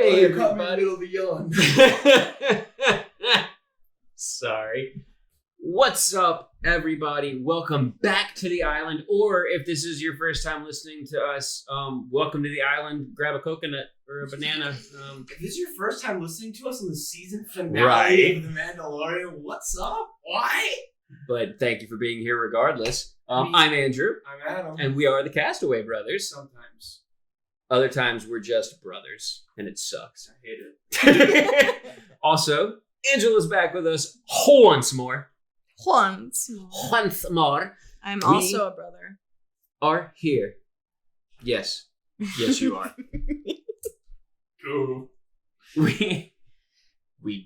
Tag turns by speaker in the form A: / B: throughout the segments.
A: Hey, everybody. Sorry. What's up, everybody? Welcome back to the island. Or if this is your first time listening to us, welcome to the island. Grab a coconut or a banana.
B: If this is your first time listening to us on the season finale of The Mandalorian, what's up? Why?
A: But thank you for being here regardless. I'm Andrew.
B: I'm Adam.
A: And we are the Castaway Brothers.
B: Sometimes.
A: Other times we're just brothers, and it sucks.
B: I hate it.
A: Also, Angela's back with us once more.
C: Once
A: more.
C: I'm also a brother.
A: Are here. Yes. Yes, you are.
B: Cool.
A: We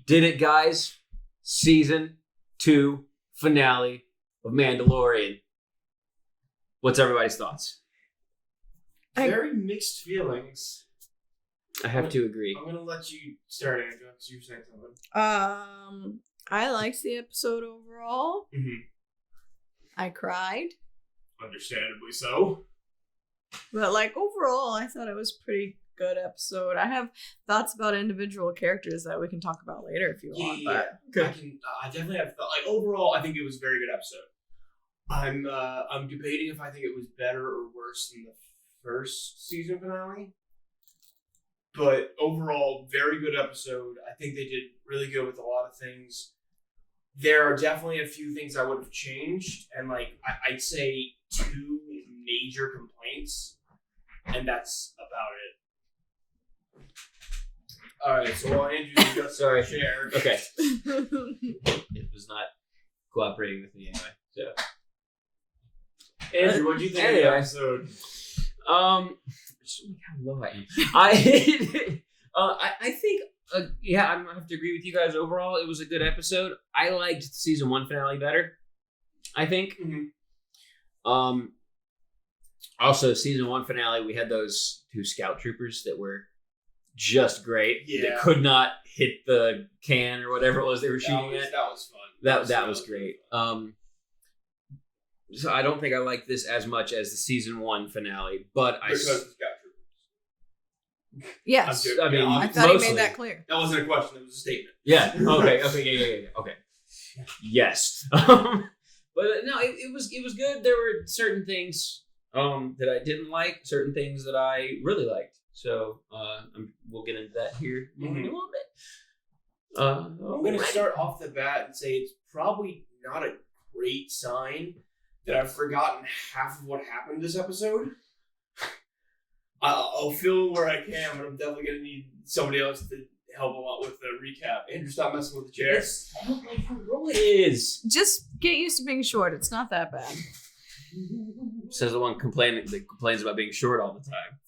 A: did it, guys. Season 2 finale of Mandalorian. What's everybody's thoughts?
B: Very mixed feelings.
A: I have to agree.
B: I'm gonna let you start, Andrew, because you were saying something.
C: I liked the episode overall.
B: Mm-hmm.
C: I cried.
B: Understandably so.
C: But overall, I thought it was a pretty good episode. I have thoughts about individual characters that we can talk about later if you want.
B: But I definitely have thought. Overall, I think it was a very good episode. I'm debating if I think it was better or worse than the first season finale. But overall, very good episode. I think they did really good with a lot of things. There are definitely a few things I would have changed, and I'd say 2 major complaints, and that's about it. All right, so while Andrew's got
A: Sorry.
B: share.
A: Okay. It was not cooperating with me anyway. So,
B: Andrew, what do you think of the episode?
A: Just how low I am. I think, I'm gonna have to agree with you guys. Overall, it was a good episode. I liked season 1 finale better, I think.
B: Mm-hmm.
A: Also, season 1 finale, we had those 2 scout troopers that were just great.
B: Yeah.
A: They could not hit the can or whatever it was they were shooting at.
B: That was fun.
A: That was great. So I don't think I like this as much as the season 1 finale, but
B: Because the scout troopers.
C: Yes.
A: I mean,
C: I thought
A: mostly.
C: he made that clear.
B: That wasn't a question, it was a statement.
A: Yeah. Okay. Yeah. Okay. Yes. But no, it was good. There were certain things that I didn't like, certain things that I really liked. So we'll get into that here in a little bit.
B: I'm going to start off the bat and say it's probably not a great sign that I've forgotten half of what happened this episode. I'll fill where I can, but I'm definitely going to need somebody else to help a lot with the recap. Andrew, stop messing with the chair.
A: I don't like how low it is.
C: Just get used to being short. It's not that bad.
A: Says the one that complains about being short all the time.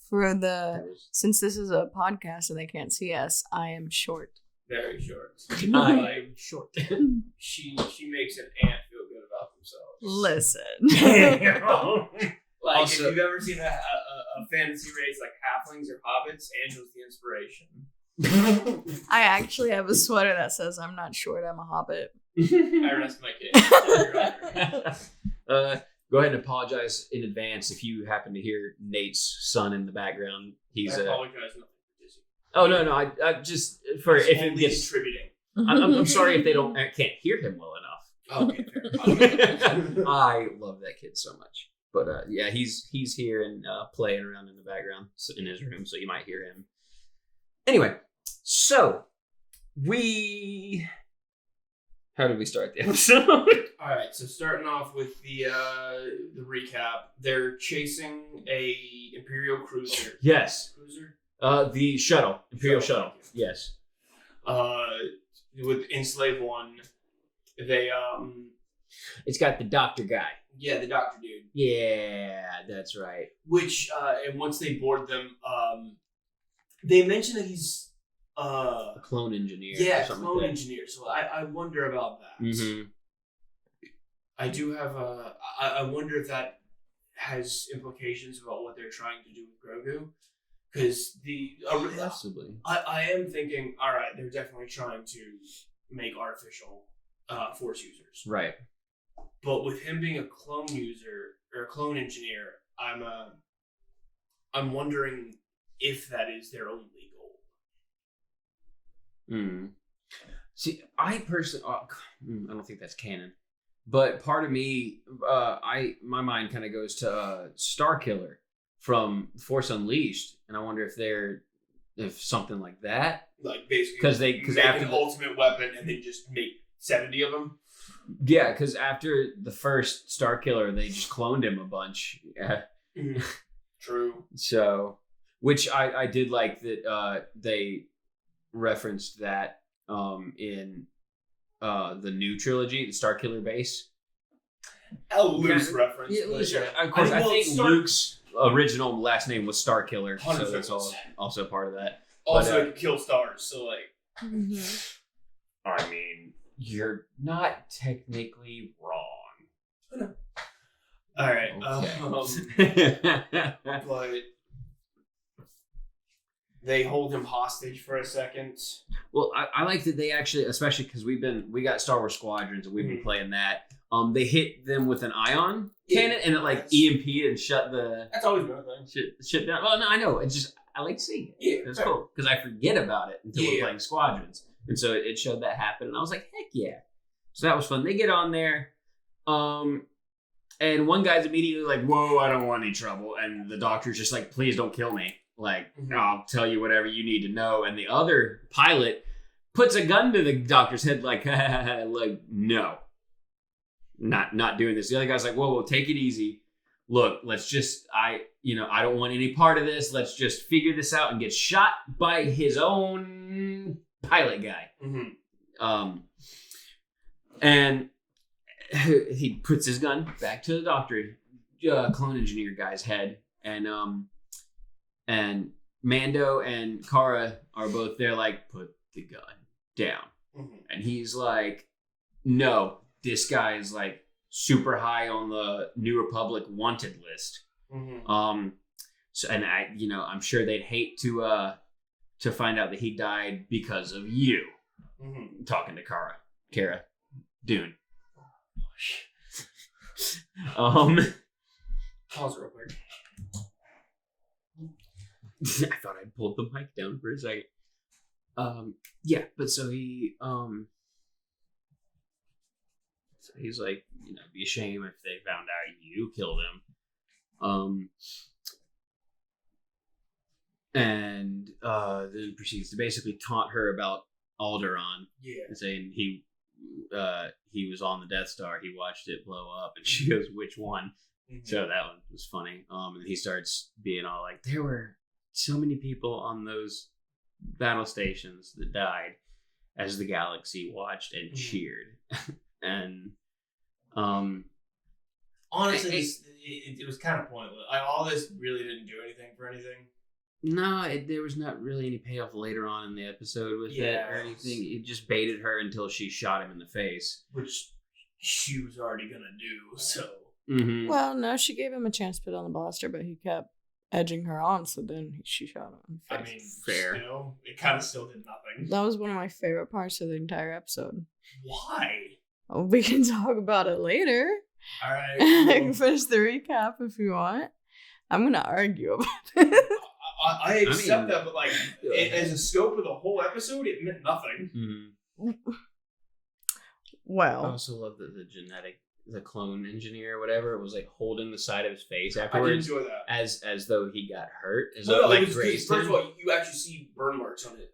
C: Since this is a podcast and they can't see us, I am short.
B: Very short.
A: I am short.
B: She makes an ant feel good about themselves.
C: Listen.
A: Also,
B: if you've ever seen a fantasy race like halflings or hobbits, Angela's the inspiration.
C: I actually have a sweater that says I'm not short, I'm a hobbit.
B: I rest my case.
A: Go ahead and apologize in advance if you happen to hear Nate's son in the background. He's
B: I apologize nothing for Disney.
A: Oh no! I just for if it gets
B: contributing.
A: I'm sorry if they can't hear him well enough.
B: Okay, fair.
A: I love that kid so much. But yeah, he's here and playing around in the background in his room, so you might hear him. Anyway, so how did we start the episode?
B: All right, so starting off with the recap, they're chasing a Imperial cruiser.
A: Yes.
B: Cruiser?
A: The shuttle, Imperial shuttle. Yes.
B: With Enslave 1, they
A: it's got the doctor guy.
B: Yeah, the doctor dude.
A: Yeah, that's right.
B: Which and once they board them, they mention that he's
A: a clone engineer.
B: Yeah,
A: or something
B: clone
A: like that.
B: engineer. So I wonder about that.
A: Mm-hmm.
B: I do have I wonder if that has implications about what they're trying to do with Grogu. Because
A: possibly.
B: I am thinking, all right, they're definitely trying to make artificial Force users.
A: Right.
B: But with him being a clone user or a clone engineer, I'm wondering if that is their only goal.
A: See, I personally, I don't think that's canon, but part of me, my mind kind of goes to Starkiller from Force Unleashed, and I wonder if something like that,
B: like basically
A: because
B: make
A: after
B: an ultimate weapon and then just make 70 of them.
A: Yeah, because after the first Starkiller, they just cloned him a bunch. Yeah.
B: True.
A: So, which I did like that they referenced that in the new trilogy, the Starkiller base.
B: A loose reference.
A: Yeah, sure.
B: Yeah.
A: Of course, I think
B: Stark-
A: Luke's original last name was Starkiller, so
B: 100%.
A: that's also part of that.
B: Also,
A: But,
B: it can kill stars, so like.
A: I mean, you're not technically wrong.
B: All right.
A: Okay.
B: But they hold him hostage for a second.
A: Well, I like that they actually, especially because we got Star Wars Squadrons and we've been playing that. They hit them with an ion cannon and it like EMP'd and shut the
B: That's always been a thing.
A: shit down. Well, no, I know. It's just I like seeing it.
B: Yeah,
A: It's
B: fair.
A: cool because I forget about it until we're
B: Yeah.
A: playing Squadrons, and so it showed that happen, and I was like, heck yeah! So that was fun. They get on there, and one guy's immediately like, "Whoa, I don't want any trouble," and the doctor's just like, "Please don't kill me. Like, I'll tell you whatever you need to know." And the other pilot puts a gun to the doctor's head, like, like, no, not doing this. The other guy's like, whoa, take it easy. Look, let's just, I don't want any part of this. Let's just figure this out, and get shot by his own pilot guy. And he puts his gun back to the doctor, clone engineer guy's head, and Mando and Cara are both there, like, put the gun down. And he's like, no, this guy is like super high on the New Republic wanted list. So, and I'm sure they'd hate to find out that he died because of you. Talking to Cara Dune.
B: Pause real quick.
A: I thought I pulled the mic down for a second. Yeah, but so he's like, be a shame if they found out you killed him. And then proceeds to basically taunt her about Alderaan.
B: Yeah.
A: And saying he was on the Death Star, he watched it blow up, and she goes, which one? So that one was funny. And he starts being all like, there were so many people on those battle stations that died as the galaxy watched and cheered. And
B: honestly, it was kind of pointless. All this really didn't do anything for anything.
A: No, there was not really any payoff later on in the episode with it or anything. It just baited her until she shot him in the face,
B: which she was already gonna do. So
C: well, no, she gave him a chance to put on the blaster, but he kept edging her on, so then she shot him in the face.
B: I mean,
A: fair.
B: Still, it kind of still did nothing.
C: That was one of my favorite parts of the entire episode.
B: Why?
C: Oh, we can talk about it later.
B: All right.
C: I can finish the recap if you want. I'm gonna argue about it.
B: I accept that, but like, as a scope of the whole episode, it meant nothing.
C: Well,
A: I also love that the clone engineer or whatever was like holding the side of his face afterwards.
B: I did enjoy that.
A: As though he got hurt. As
B: No,
A: though like
B: first
A: grazed
B: of
A: him.
B: all, you actually see burn marks on his.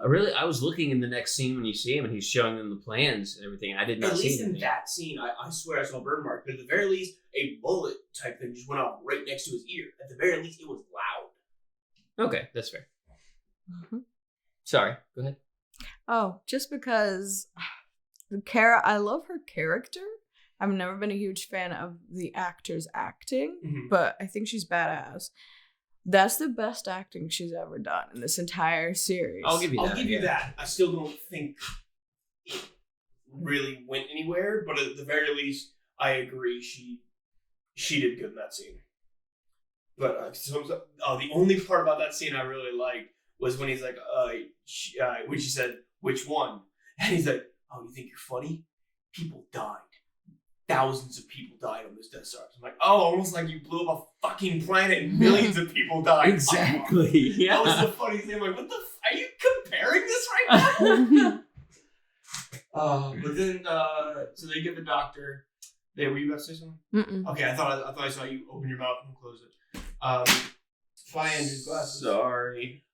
A: Really, I was looking in the next scene when you see him and he's showing them the plans and everything. I did not
B: At
A: see
B: least in
A: anything.
B: that scene, I swear I saw burn marks. But at the very least, a bullet type thing just went off right next to his ear. At the very least, it was loud.
A: Okay, that's fair. Sorry, go ahead.
C: oh, just because I love her character. I've never been a huge fan of the actor's acting, but I think she's badass. That's the best acting she's ever done in this entire series.
A: I'll give you that.
B: I'll give you that. I still don't think it really went anywhere, but at the very least, I agree she did good in that scene. But the only part about that scene I really liked was when he's like, when she said, which one? And he's like, oh, you think you're funny? People died. Thousands of people died on this Death Star. I'm like, oh, almost like you blew up a fucking planet and millions of people died.
A: Exactly. Yeah.
B: That was the funniest thing. I'm like, what the are you comparing this right now? But then, so they get the doctor. Were you about to say something?
C: Mm-mm.
B: Okay, I thought I saw you open your mouth and close it. Fly Andrew's glasses.
A: Sorry.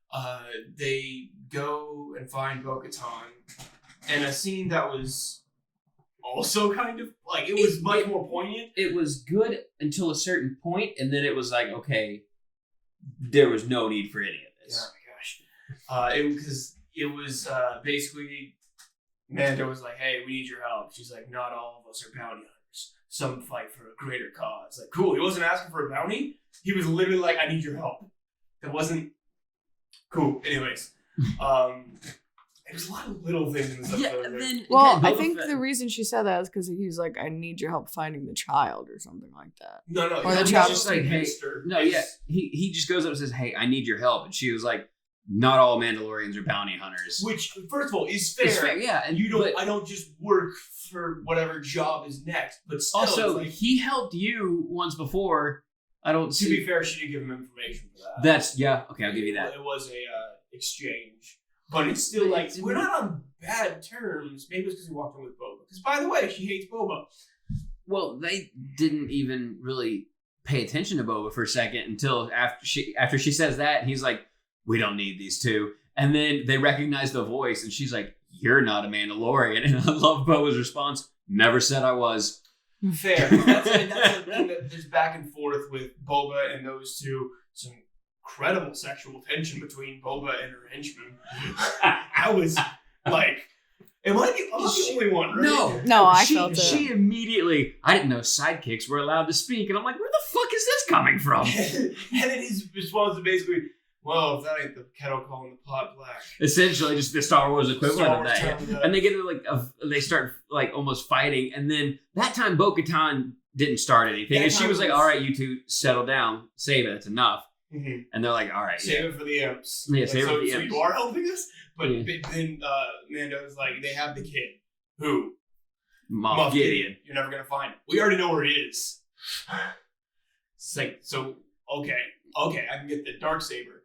B: They go and find Bo-Katan, and a scene that was also kind of like it was much more poignant.
A: It was good until a certain point, and then it was like, okay, there was no need for any of this.
B: Oh my gosh. Because it was basically Mando was like, hey, we need your help. She's like, not all of us are bounty hunters. Some fight for a greater cause. Like, cool. He wasn't asking for a bounty. He was literally like, I need your help. That wasn't cool. Anyways, there's a lot of little things in this episode.
C: Well, I think the reason she said that is because he's like, I need your help finding the child or something like that.
B: No.
C: Or the
B: He's
C: child
B: just
A: like, hey, no, yeah. He just goes up and says, hey, I need your help. And she was like, not all Mandalorians are bounty hunters.
B: Which, first of all, is fair.
A: It's fair, yeah.
B: And I don't just work for whatever job is next. But still,
A: also,
B: like,
A: he helped you once before.
B: To be fair, she did give him information for that.
A: Okay, I'll give you that.
B: It was a exchange. But it's still like, we're not on bad terms. Maybe it's because we walked in with Boba. Because, by the way, she hates Boba.
A: Well, they didn't even really pay attention to Boba for a second until after she says that, and he's like, we don't need these two. And then they recognize the voice, and she's like, you're not a Mandalorian. And I love Boba's response, never said I was.
B: Fair. That's the thing that there's back and forth with Boba and those two. Some incredible sexual tension between Boba and her henchman. I was like, am I the only one, right?
C: No, I felt it.
A: She immediately, I didn't know sidekicks were allowed to speak. And I'm like, where the fuck is this coming from?
B: And then his response is basically, well, if that ain't the kettle calling the pot black.
A: Essentially, just the Star Wars equivalent of that.
B: Yeah.
A: And they get they start like almost fighting, and then that time Bo-Katan didn't start anything, and she was like, "All right, you two settle down, save it, it's enough."
B: Mm-hmm.
A: And they're like, "All right,
B: save it for the imps."
A: Yeah, save it for the
B: imps. So
A: imps.
B: you are helping us, but then Mando's like, "They have the kid. Who?
A: Moff Gideon.
B: You're never gonna find him. We already know where he is." It's like, so okay, I can get the Darksaber.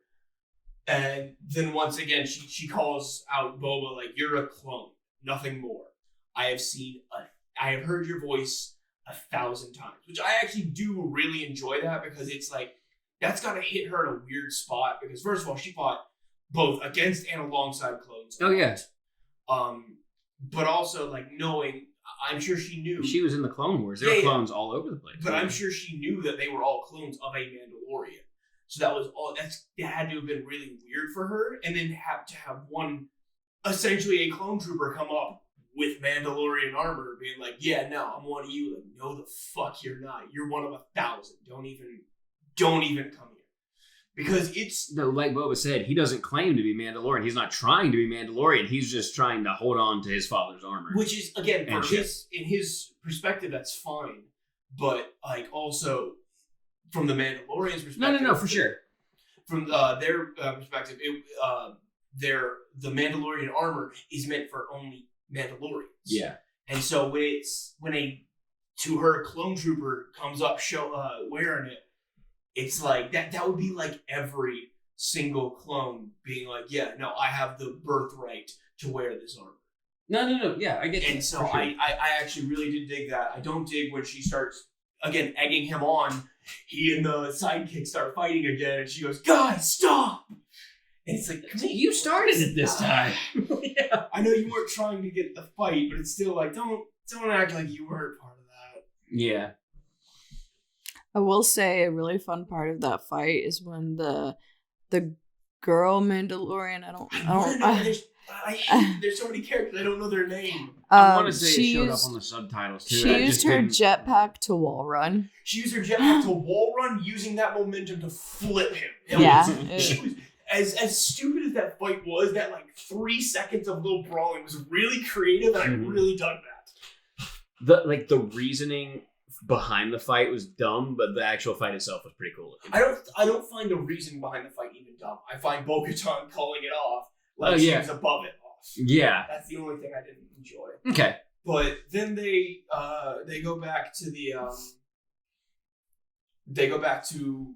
B: And then once again, she calls out Boba like, "You're a clone, nothing more. I have heard your voice 1,000 times," which I actually do really enjoy that because it's like that's gotta hit her in a weird spot because first of all, she fought both against and alongside clones.
A: Oh yeah.
B: But also like knowing, I'm sure she knew
A: she was in the Clone Wars. There were clones all over the place.
B: But I'm sure she knew that they were all clones of a Mandalorian. So that was all. That had to have been really weird for her, and then have to have one, essentially a clone trooper, come up with Mandalorian armor, being like, "Yeah, no, I'm one of you." Like, no, the fuck, you're not. You're one of 1,000. Don't even come here, because it's
A: like Boba said, he doesn't claim to be Mandalorian. He's not trying to be Mandalorian. He's just trying to hold on to his father's armor,
B: which is again in his perspective, that's fine, but like also. From the Mandalorian's perspective,
A: no, for sure.
B: From their perspective, the Mandalorian armor is meant for only Mandalorians.
A: Yeah,
B: and so when a clone trooper comes up wearing it, it's like that would be like every single clone being like, "Yeah, no, I have the birthright to wear this armor."
A: No, yeah, I get that.
B: And so sure. I actually really did dig that. I don't dig when she starts again egging him on. He and the sidekick start fighting again, and she goes, "Guys, stop!" And it's like,
A: you started it this time.
B: Yeah, I know you weren't trying to get the fight, but it's still like, don't act like you weren't part of that.
A: Yeah.
C: I will say a really fun part of that fight is when the girl Mandalorian.
B: There's so many characters I don't know their name.
A: I want to say it showed up on the subtitles too.
C: She used her jetpack to wall run.
B: She used her jetpack to wall run, using that momentum to flip him. She was as stupid as that fight was. That like 3 seconds of little brawling was really creative, and I really dug that.
A: The reasoning behind the fight was dumb, but the actual fight itself was pretty cool.
B: I don't find the reason behind the fight even dumb. I find Bo-Katan calling it off. Like she was above it off.
A: Yeah.
B: That's the only thing I didn't enjoy.
A: Okay.
B: But then they go back to the the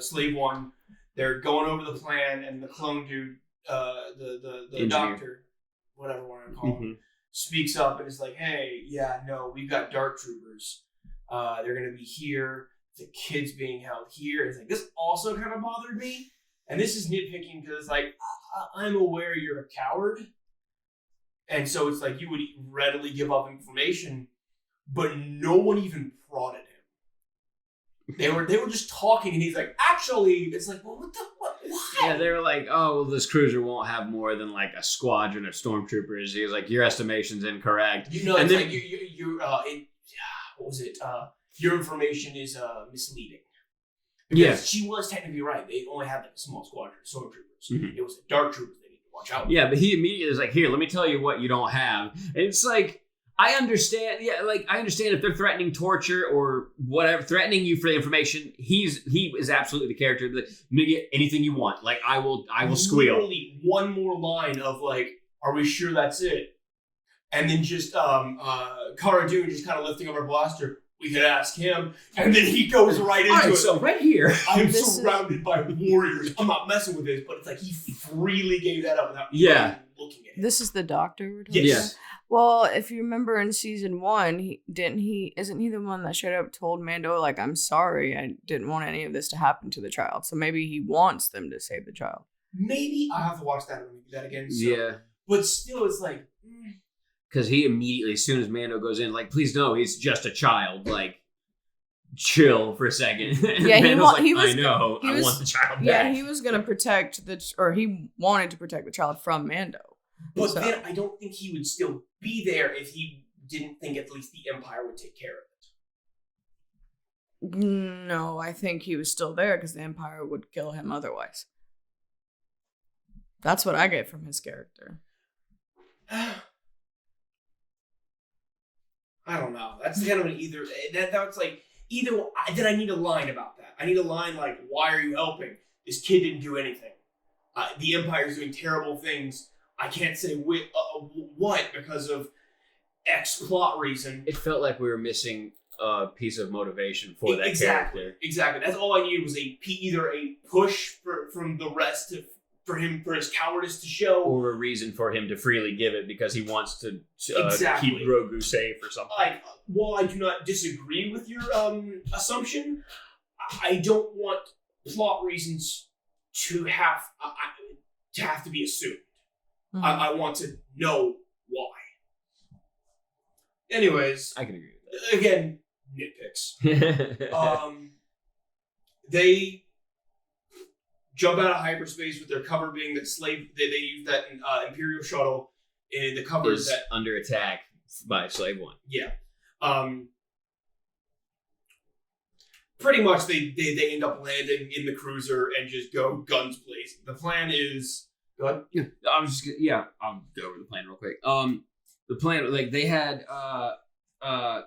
B: slave one they're going over the plan, and the clone dude, the doctor, whatever you want to call him, speaks up and is like, "Hey, yeah, no, we've got dark troopers. They're gonna be here. The kid's being held here." And it's like, this also kind of bothered me, and this is nitpicking because like I'm aware you're a coward, and so it's like you would readily give up information, but no one even prodded him. They were just talking, and he's like, "Actually," it's like, well, what? Why?
A: Yeah, they were like, "Oh, well, this cruiser won't have more than like a squadron of stormtroopers." He was like, "Your estimation's incorrect."
B: You know,
A: and
B: it's
A: then,
B: like what was it? Your information is misleading. Because she was technically right. They only had like a small squadron of stormtroopers. It was the dark troopers they need to watch out for.
A: Yeah, but he immediately was like, "Here, let me tell you what you don't have." And it's like, I understand. Yeah, like I understand if they're threatening torture or whatever, threatening you for the information. He is absolutely the character that you get anything you want. Like I will squeal.
B: Literally one more line of like, "Are we sure that's it?" And then just Cara Dune just kind of lifting up her blaster. We could ask him, and then he goes right into it.
A: So right here,
B: I'm surrounded by warriors. I'm not messing with this, but it's like he freely gave that up without even looking at it.
C: This is the doctor we're talking
B: Yes.
C: about? Well, if you remember in season 1, isn't he the one that straight up told Mando, like, "I'm sorry, I didn't want any of this to happen to the child." So maybe he wants them to save the child.
B: Maybe I have to watch that and do that again. So.
A: yeah.
B: But still, it's like,
A: Because he immediately, as soon as Mando goes in, like, "Please no, he's just a child. Like, chill for a second."
C: Yeah,
A: he was. I want the child back.
C: Yeah, he was gonna protect he wanted to protect the child from Mando.
B: but then I don't think he would still be there if he didn't think at least the Empire would take care of it.
C: No, I think he was still there because the Empire would kill him otherwise. That's what I get from his character.
B: I don't know. That's kind of an either. That's like either. Then I need a line about that. I need a line like, "Why are you helping? This kid didn't do anything. The Empire's doing terrible things. I can't say what because of X plot reason."
A: It felt like we were missing a piece of motivation for that character.
B: Exactly. That's all I needed was either a push from the rest for his cowardice to show,
A: or a reason for him to freely give it because he wants to
B: Exactly.
A: keep Grogu safe or something.
B: While I do not disagree with your assumption, I don't want plot reasons to have to be assumed.
C: Mm-hmm.
B: I want to know why. Anyways,
A: I can agree with that.
B: again, nitpicks. They jump out of hyperspace with their cover being that they use that Imperial shuttle in the cover
A: is
B: that
A: under attack by Slave One.
B: Yeah. Pretty much they end up landing in the cruiser and just go guns blazing. The plan is go ahead.
A: I'll go over the plan real quick. The plan, like, they had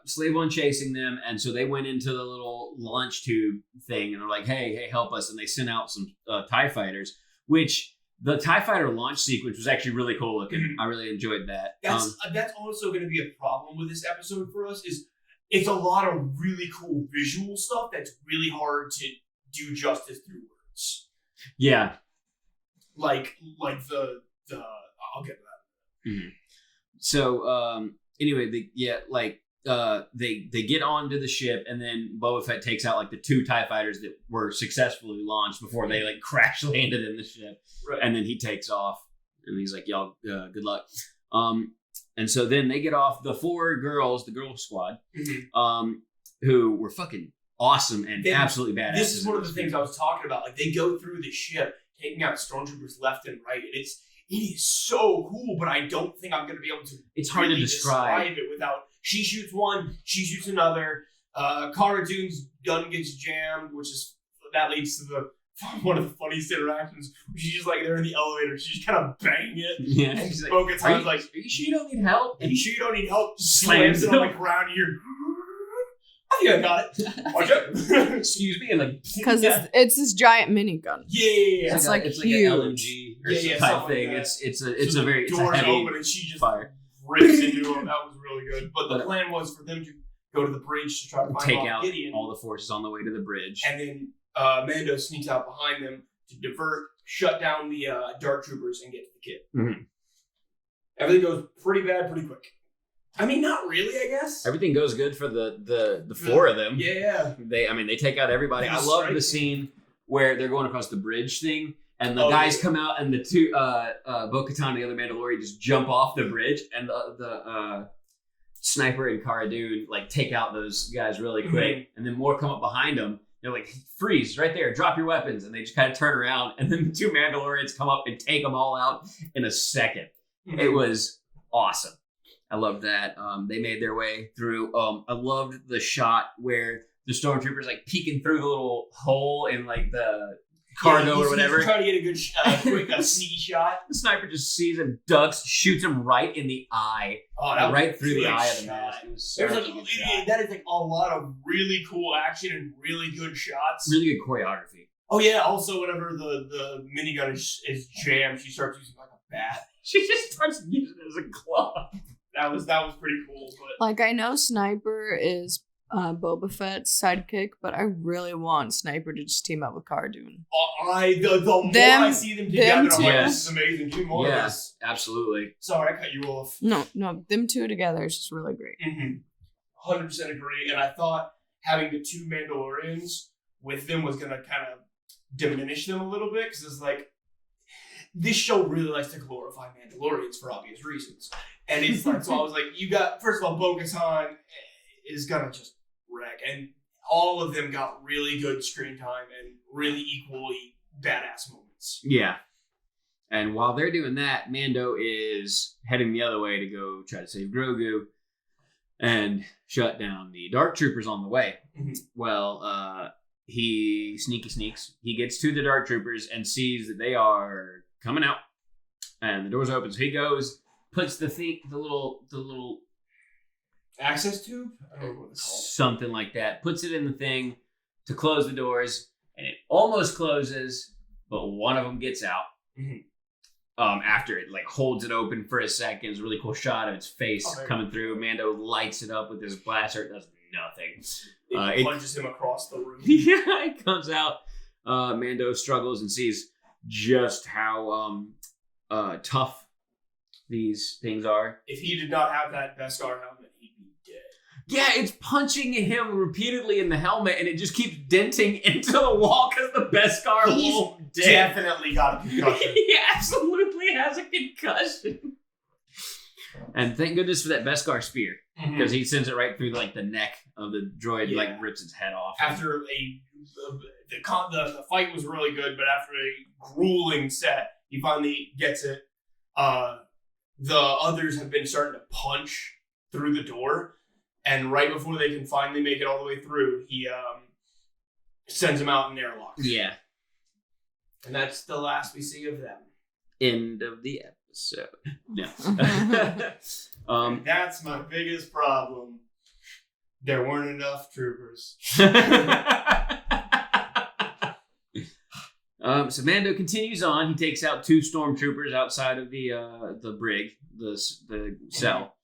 A: Slave One chasing them, and so they went into the little launch tube thing and they're like, hey, help us. And they sent out some TIE fighters, which the TIE fighter launch sequence was actually really cool looking. Mm-hmm. I really enjoyed that.
B: That's also going to be a problem with this episode for us, is it's a lot of really cool visual stuff that's really hard to do justice through words.
A: Yeah.
B: Like the I'll get to that.
A: Mm-hmm. So anyway, they get onto the ship, and then Boba Fett takes out like the 2 TIE fighters that were successfully launched before they like crash landed in the ship.
B: Right.
A: And then he takes off, and he's like, "Y'all, good luck." And so then they get off, the 4 girls, the girl squad, mm-hmm. Who were fucking awesome and absolutely badass.
B: This is one of the things I was talking about. Like, they go through the ship, taking out stormtroopers left and right, and it is so cool, but I don't think I'm going to be able to.
A: It's hard to describe
B: it without. She shoots one, she shoots another. Cara Dune's gun gets jammed, that leads to one of the funniest interactions. She's just like there in the elevator, she's just kind of banging it.
A: Yeah,
B: and she's like, "Are
A: you sure you don't need help?
B: Are you sure you don't need help?" Slams it on the ground here. I think I got it. Watch out.
A: Excuse me, and like
C: because it's this giant minigun.
B: Yeah,
C: it's like
A: it's
C: huge.
A: like an LMG or some type thing. Like it's a very
B: doors
A: heavy
B: open and she just
A: fire.
B: rips into him. That was really good. But the plan was for them to go to the bridge to try to
A: take
B: find
A: out
B: Gideon.
A: all the forces on the way to the bridge,
B: and then Mando sneaks out behind them, to divert, shut down the Dark Troopers, and get to the kid.
A: Mm-hmm.
B: Everything goes pretty bad, pretty quick. I mean, not really, I guess.
A: Everything goes good for the four of them.
B: Yeah.
A: They take out everybody. I love the scene where they're going across the bridge thing, and the guys come out, and the two Bo-Katan and the other Mandalorian just jump off the bridge, and the Sniper and Cara Dune like take out those guys really quick, and then more come up behind them. They're like, freeze right there, drop your weapons, and they just kind of turn around, and then the two Mandalorians come up and take them all out in a second. It was awesome. I loved that. They made their way through. I loved the shot where the stormtroopers like peeking through the little hole in like the cargo or whatever.
B: He's trying to get a good, quick, sneaky shot.
A: The sniper just sees him, ducks, shoots him right in the eye.
B: Oh, that
A: right
B: was
A: through the eye
B: shot.
A: of the mask. It was
B: There's
A: such
B: like
A: a good shot.
B: that is like a lot of really cool action and really good shots.
A: Really good choreography.
B: Oh yeah. Also, whenever the minigun is jammed, she starts using like a bat.
A: She just starts using it as a club.
B: That was pretty cool. But
C: Like, I know Sniper is Boba Fett's sidekick, but I really want Sniper to just team up with Cara Dune.
B: the more I see them together, I'm like, this is amazing. Do more of this.
A: Absolutely.
B: Sorry, I cut you off.
C: No, them two together is just really great.
B: 100% agree. And I thought having the two Mandalorians with them was going to kind of diminish them a little bit, because it's like, this show really likes to glorify Mandalorians for obvious reasons. And it's like, so I was like, you got, first of all, Bo-Katan is going to just wreck. And all of them got really good screen time and really equally badass moments.
A: Yeah. And while they're doing that, Mando is heading the other way to go try to save Grogu and shut down the Dark Troopers on the way. Well, he sneaks. He gets to the Dark Troopers and sees that they are coming out, and the doors open. So he goes, puts the little
B: Access tube? I don't know what it's called.
A: Something like that. Puts it in the thing to close the doors, and it almost closes, but one of them gets out. After it like holds it open for a second. It's a really cool shot of its face coming through. Mando lights it up with his blaster. It does nothing.
B: It punches him across the room.
A: Yeah, it comes out. Mando struggles and sees just how tough these things are.
B: If he did not have that Beskar helmet, he'd be dead.
A: Yeah, it's punching him repeatedly in the helmet, and it just keeps denting into the wall because the Beskar won't dead.
B: Definitely got a concussion.
A: He absolutely has a concussion. And thank goodness for that Beskar spear, because he sends it right through like the neck of the droid, like rips its head off.
B: After the fight was really good, but after a grueling set, he finally gets it. The others have been starting to punch through the door, and right before they can finally make it all the way through, he sends them out in airlock.
A: Yeah.
B: And that's the last we see of them.
A: End of the episode. No.
B: And that's my biggest problem. There weren't enough troopers.
A: So Mando continues on. He takes out 2 stormtroopers outside of the brig, the cell.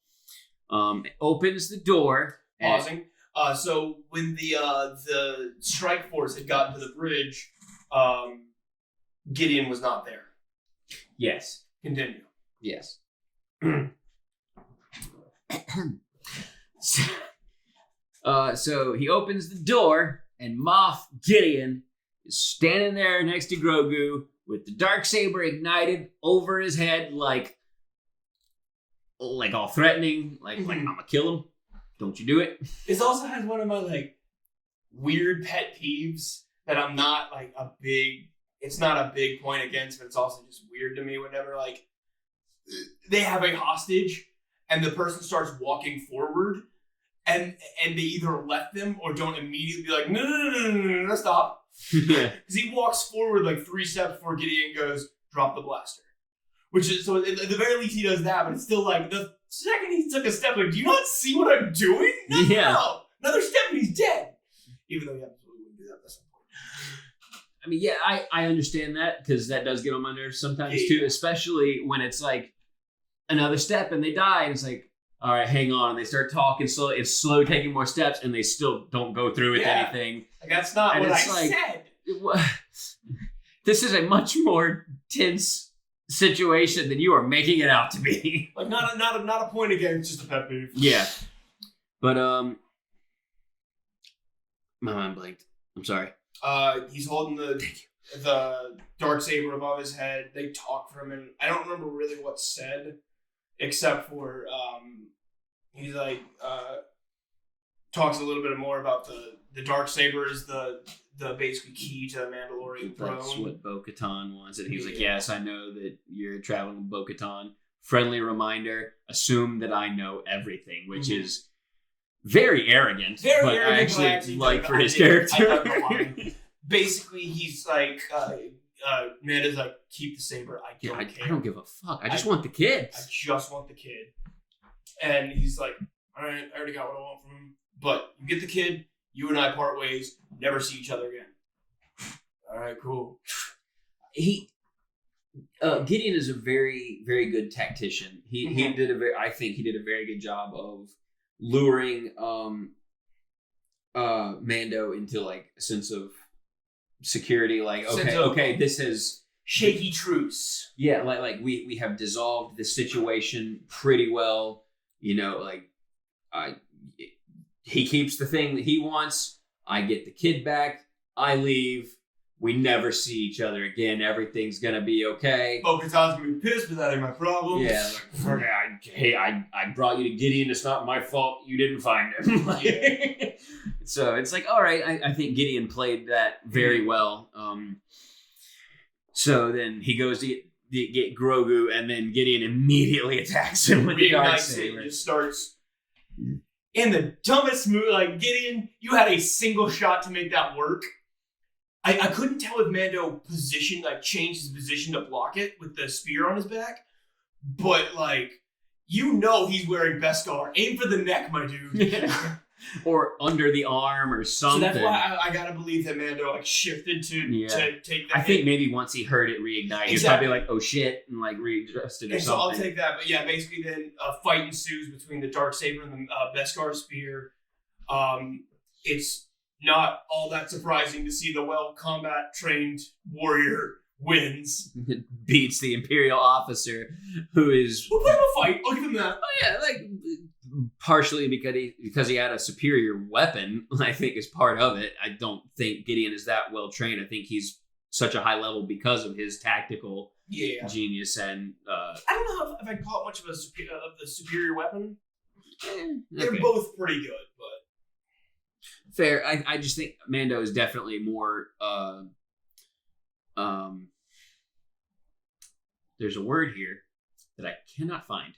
A: Opens the door.
B: Pausing. So when the strike force had gotten to the bridge, Gideon was not there.
A: Yes.
B: Continue.
A: Yes. So he opens the door, and Moff Gideon is standing there next to Grogu with the Darksaber ignited over his head, like all threatening, like I'm gonna kill him. Don't you do it?
B: This also has one of my like weird pet peeves that I'm not like a big. It's not a big point against, but it's also just weird to me whenever like they have a hostage and the person starts walking forward and they either let them or don't immediately be like, no, stop.
A: Yeah.
B: Because he walks forward like 3 steps before Gideon goes, drop the blaster. Which is, so at the very least he does that, but it's still like, the second he took a step, like, do you not see what I'm doing? No. Another step and he's dead. Even though he absolutely wouldn't do that at some point.
A: I mean, yeah, I understand that, because that does get on my nerves sometimes too, especially when it's like another step and they die, and it's like, all right, hang on. And they start talking slow. It's slow taking more steps, and they still don't go through with anything.
B: Like, that's not
A: and
B: what
A: it's
B: I said.
A: this is a much more tense situation than you are making it out to be.
B: Like not a point again, it's just a pet peeve.
A: Yeah. But my mind blanked. I'm sorry.
B: He's holding the Darksaber above his head. They talk for a minute. I don't remember really what's said, except for he's like talks a little bit more about the Darksaber is the basically key to the Mandalorian throne.
A: That's what Bo-Katan wants. And he was like, yes, I know that you're traveling with Bo-Katan. Friendly reminder, assume that I know everything, which is very arrogant. But I actually like for his character.
B: Basically, he's like, Amanda's like, keep the saber. I don't care.
A: I don't give a fuck. I just want the kids.
B: I just want the kid. And he's like, all right, I already got what I want from him. But you get the kid, you and I part ways, never see each other again. All right, cool.
A: Gideon is a very, very good tactician. I think he did a very good job of luring Mando into like a sense of security. Like, okay, this is
B: shaky truce.
A: Yeah, like we have dissolved the situation pretty well. You know, like he keeps the thing that he wants. I get the kid back. I leave. We never see each other again. Everything's gonna be okay.
B: Bo-Katan's gonna be pissed, but that ain't my problem.
A: Yeah. Like, I brought you to Gideon. It's not my fault. You didn't find him. So it's like, all right. I think Gideon played that very well. So then he goes to get Grogu, and then Gideon immediately attacks him with the Darksaber.
B: It starts in the dumbest move. Like, Gideon, you had a single shot to make that work. I couldn't tell if Mando changed his position to block it with the spear on his back, but like, you know he's wearing Beskar. Aim for the neck, my dude.
A: Or under the arm or something.
B: So that's why I gotta believe that Mando shifted to take that.
A: I think maybe once he heard it reignite, he was probably like, oh shit, and like readjusted or something.
B: So I'll take that. But yeah, basically then a fight ensues between the Darksaber and the Beskar spear. It's not all that surprising to see the well-combat trained warrior wins.
A: It beats the Imperial officer who is...
B: We'll put him a fight. I'll give him that.
A: Oh yeah, like partially because he had a superior weapon, I think is part of it. I don't think Gideon is that well trained. I think he's such a high level because of his tactical genius and...
B: I don't know if I'd call it much of the superior weapon. They're both pretty good, but...
A: Fair. I just think Mando is definitely more there's a word here that I cannot find.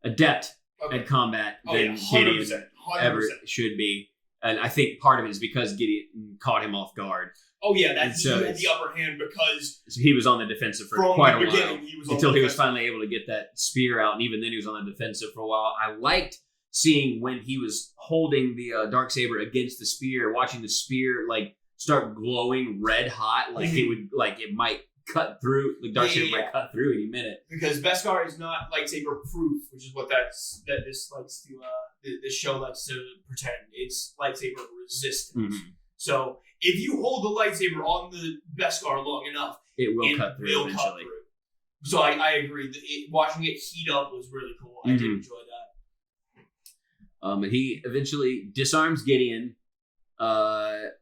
A: Adept at combat than Gideon
B: 100%.
A: ever should be. And I think part of it is because Gideon caught him off guard.
B: Oh yeah, he had the upper hand because
A: he was on the defensive for quite a while.
B: Until
A: he was finally able to get that spear out, and even then he was on the defensive for a while. I liked seeing when he was holding the Darksaber against the spear, watching the spear like start glowing red hot, like it might cut through. The Darksaber might cut through any minute. Because
B: Beskar is not lightsaber proof, which is what this likes to this show likes to pretend. It's lightsaber resistant. Mm-hmm. So if you hold the lightsaber on the Beskar long enough, it will cut through eventually. So I agree. Watching it heat up was really cool. I did enjoy that.
A: And he eventually disarms Gideon, to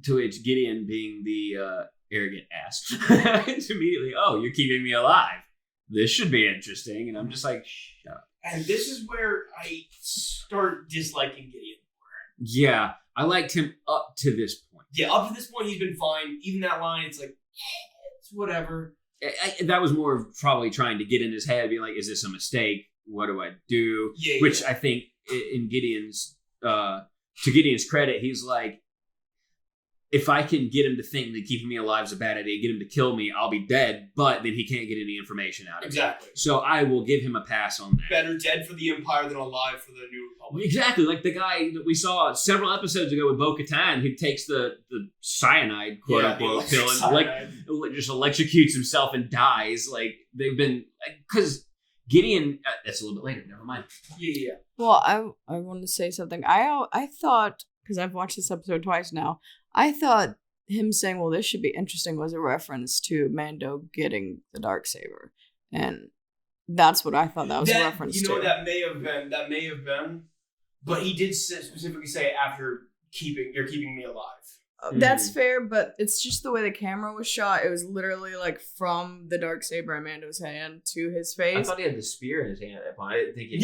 A: which Gideon, being the arrogant ass, immediately, oh, you're keeping me alive. This should be interesting. And I'm just like, shut up.
B: And this is where I start disliking Gideon more.
A: Yeah, I liked him up to this point.
B: Yeah, up to this point, he's been fine. Even that line, it's like, it's whatever.
A: That was more of probably trying to get in his head, being like, is this a mistake? What do I do?
B: Yeah,
A: which I think in Gideon's, to Gideon's credit, he's like, if I can get him to think that keeping me alive is a bad idea, get him to kill me, I'll be dead, but then he can't get any information out of me.
B: Exactly.
A: So I will give him a pass on that.
B: Better dead for the Empire than alive for the New Republic.
A: Exactly. Like the guy that we saw several episodes ago with Bo-Katan, who takes the cyanide, quote-unquote, pill and just electrocutes himself and dies. Like, they've been... Because Gideon... that's a little bit later. Never mind.
B: Yeah.
C: Well, I want to say something. I thought, because I've watched this episode twice now, I thought him saying, "Well, this should be interesting," was a reference to Mando getting the Darksaber, and that's what I thought that was a reference to.
B: That may have been, but he did specifically say after you're keeping me alive.
C: That's fair, but it's just the way the camera was shot. It was literally like from the Darksaber in Mando's hand to his face.
A: I thought he had the spear in his hand at that point. I didn't think he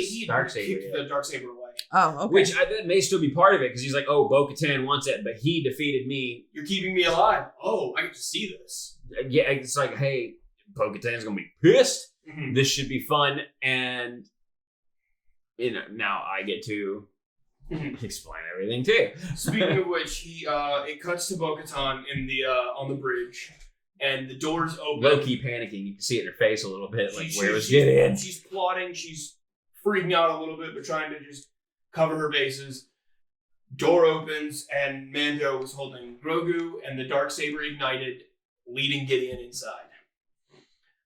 B: he
A: Darksaber.
B: kicked the Darksaber away.
C: Oh, okay.
A: Which that may still be part of it because he's like, "Oh, Bo-Katan wants it, but he defeated me.
B: You're keeping me alive. Oh, I get to see this."
A: Yeah, it's like, hey, Bo-Katan's gonna be pissed.
B: Mm-hmm.
A: This should be fun, and now I get to explain everything too.
B: Speaking of which, it cuts to Bo-Katan in the on the bridge, and the doors open.
A: Low-key panicking. You can see it in her face a little bit, like where was Gideon?
B: She's plotting. She's freaking out a little bit, but trying to just cover her bases. Door opens, and Mando is holding Grogu, and the Darksaber ignited, leading Gideon inside.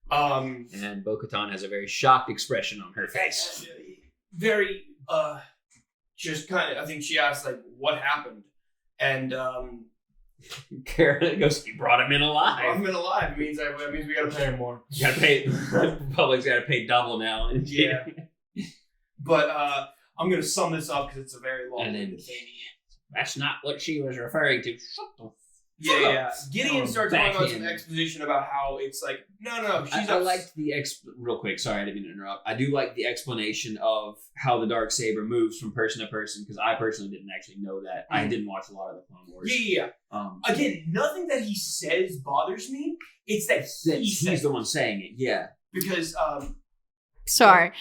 A: And Bo-Katan has a very shocked expression on her face.
B: Very, just kind of, I think she asked, like, what happened? And,
A: Karen goes, "You brought him in alive."
B: I'm in alive. It means we gotta pay him more.
A: You gotta pay, Republic's gotta pay double now.
B: Yeah. But, I'm gonna sum this up because it's a very long thing.
A: That's not what she was referring to. Shut the
B: Yeah. Gideon starts going on some exposition about how it's like, no.
A: I liked the real quick. Sorry, I didn't mean to interrupt. I do like the explanation of how the Darksaber moves from person to person because I personally didn't actually know that. I didn't watch a lot of the Clone Wars.
B: Yeah. Again, nothing that he says bothers me. It's that he's
A: the one saying it. Yeah.
B: Because
C: sorry.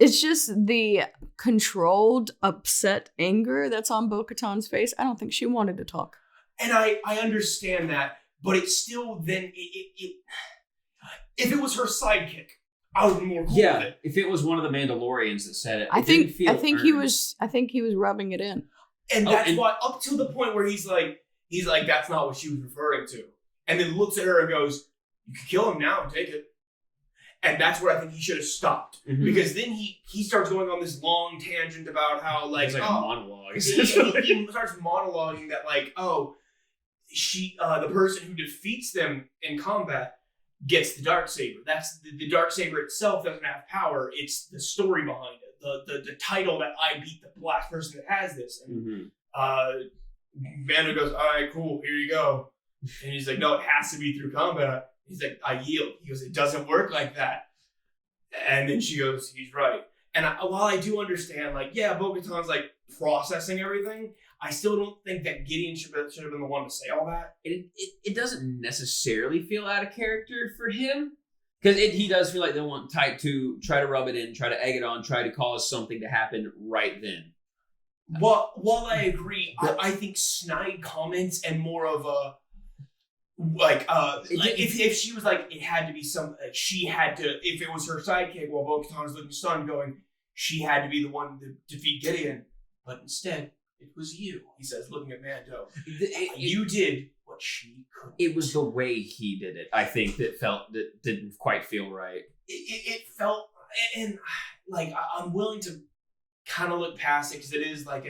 C: It's just the controlled, upset anger that's on Bo-Katan's face. I don't think she wanted to talk.
B: And I understand that, but it's still then if it was her sidekick, I would be more cool with it.
A: If it was one of the Mandalorians that said it,
C: I think he was rubbing it in.
B: And that's why up to the point where he's like, that's not what she was referring to. And then looks at her and goes, "You can kill him now and take it." And that's where I think he should have stopped. Mm-hmm. Because then he starts going on this long tangent about how, like,
A: it's like a monologue.
B: He starts monologuing that, like, the person who defeats them in combat gets the Darksaber. That's the Darksaber itself doesn't have power. It's the story behind it. The title that I beat the last person that has this. And Mando goes, "All right, cool, here you go." And he's like, "No, it has to be through combat." He's like, "I yield." He goes, "It doesn't work like that." And then she goes, "He's right." And while I do understand, like, yeah, Bo-Katan's like processing everything, I still don't think that Gideon should have been the one to say all that.
A: It doesn't necessarily feel out of character for him because he does feel like they want Type to try to rub it in, try to egg it on, try to cause something to happen right then.
B: While I agree, I think snide comments and more of a if she was like, it had to be she had to, if it was her sidekick while Bo-Katan was looking stunned going, she had to be the one to defeat Gideon, but instead it was you, he says, looking at Mando. You did what she couldn't.
A: It was the way he did it, I think, that didn't quite feel right.
B: It felt, and like, I'm willing to kind of look past it because it is like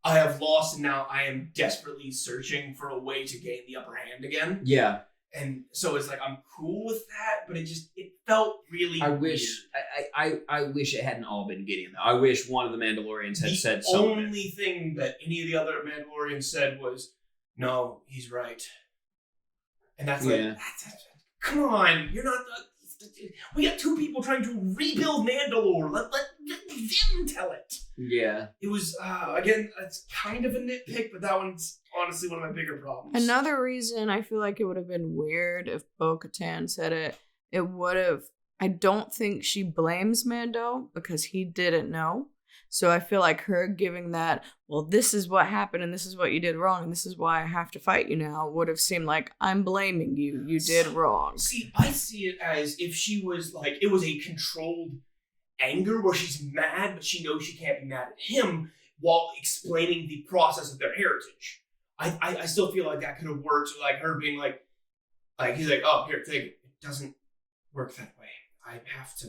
B: I have lost and now I am desperately searching for a way to gain the upper hand again.
A: Yeah.
B: And so it's like, I'm cool with that, but it felt really weird.
A: I wish it hadn't all been Gideon, though. I wish one of the Mandalorians had said something.
B: The only thing that any of the other Mandalorians said was, "No, he's right." And that's like, come on, you're not... we got two people trying to rebuild Mandalore. Let them tell it.
A: Yeah.
B: It was, again, it's kind of a nitpick, but that one's honestly one of my bigger problems.
C: Another reason I feel like it would have been weird if Bo-Katan said it would have... I don't think she blames Mando because he didn't know. So I feel like her giving that, well, this is what happened and this is what you did wrong and this is why I have to fight you now, would have seemed like, I'm blaming you. You did wrong.
B: See, I see it as if she was like, it was a controlled anger where she's mad, but she knows she can't be mad at him while explaining the process of their heritage. I still feel like that could have worked, like her being like he's like, "Oh, here, take it." It doesn't work that way. I have to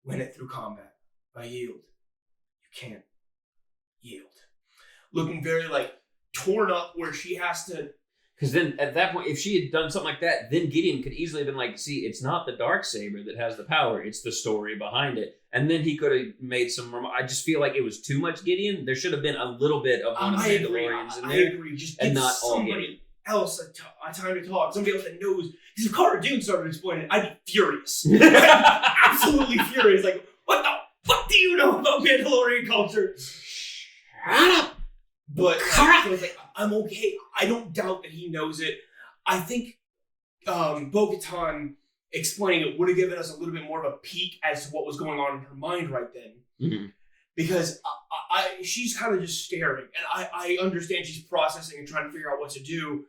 B: win it through combat. I yield. You can't yield. Looking very like torn up where she has to.
A: Because then at that point, if she had done something like that, then Gideon could easily have been like, see, it's not the Darksaber that has the power, it's the story behind it. And then he could have made some. I just feel like it was too much Gideon. There should have been a little bit of one of the Mandalorians in there.
B: I agree. Just
A: and
B: give
A: not all
B: somebody
A: Gideon.
B: else a time to talk. Somebody else that knows. Because if Cara Dune started explaining it, I'd be furious. Absolutely furious. Like, what the fuck do you know about Mandalorian culture?
A: Shut up!
B: But I was like, I'm okay. I don't doubt that he knows it. I think Bo-Katan explaining it would have given us a little bit more of a peek as to what was going on in her mind right then.
A: Mm-hmm.
B: Because she's kind of just staring. And I understand she's processing and trying to figure out what to do.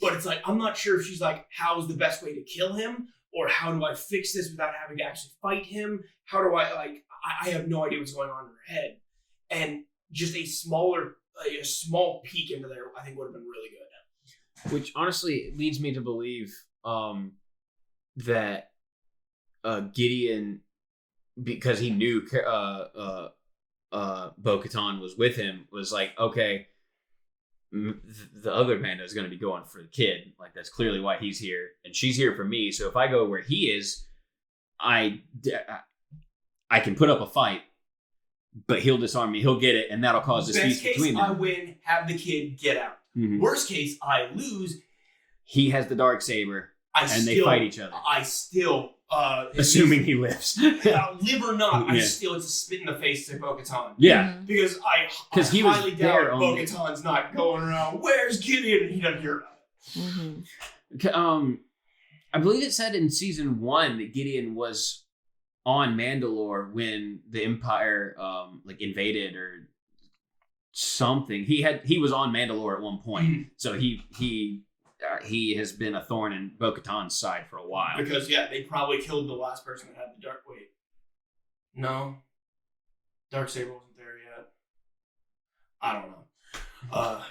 B: But it's like, I'm not sure if she's like, how's the best way to kill him? Or how do I fix this without having to actually fight him? How do I have no idea what's going on in her head. And just a small peek into there, I think would have been really good.
A: Which honestly leads me to believe that Gideon, because he knew Bo-Katan was with him, was like, okay, the other Mando is going to be going for the kid. Like, that's clearly why he's here. And she's here for me. So if I go where he is, I can put up a fight, but he'll disarm me. He'll get it, and that'll cause disputes between them.
B: Best case, I win, have the kid get out.
A: Mm-hmm.
B: Worst case, I lose.
A: He has the Darksaber, they fight each other.
B: I still...
A: assuming he lives.
B: Live or not,
A: Yeah.
B: it's a spit in the face to Bo-Katan.
A: Yeah.
B: Because I
A: he was
B: highly
A: there
B: doubt Bo-Katan's not going around, where's Gideon? And he doesn't hear about it.
C: Mm-hmm.
A: I believe it said in season 1 that Gideon was on Mandalore when the Empire invaded or something. He was on Mandalore at one point.
B: Mm-hmm.
A: So he has been a thorn in Bo-Katan's side for a while.
B: Because, they probably killed the last person that had the dark... Wait. No. Darksaber wasn't there yet. I don't know.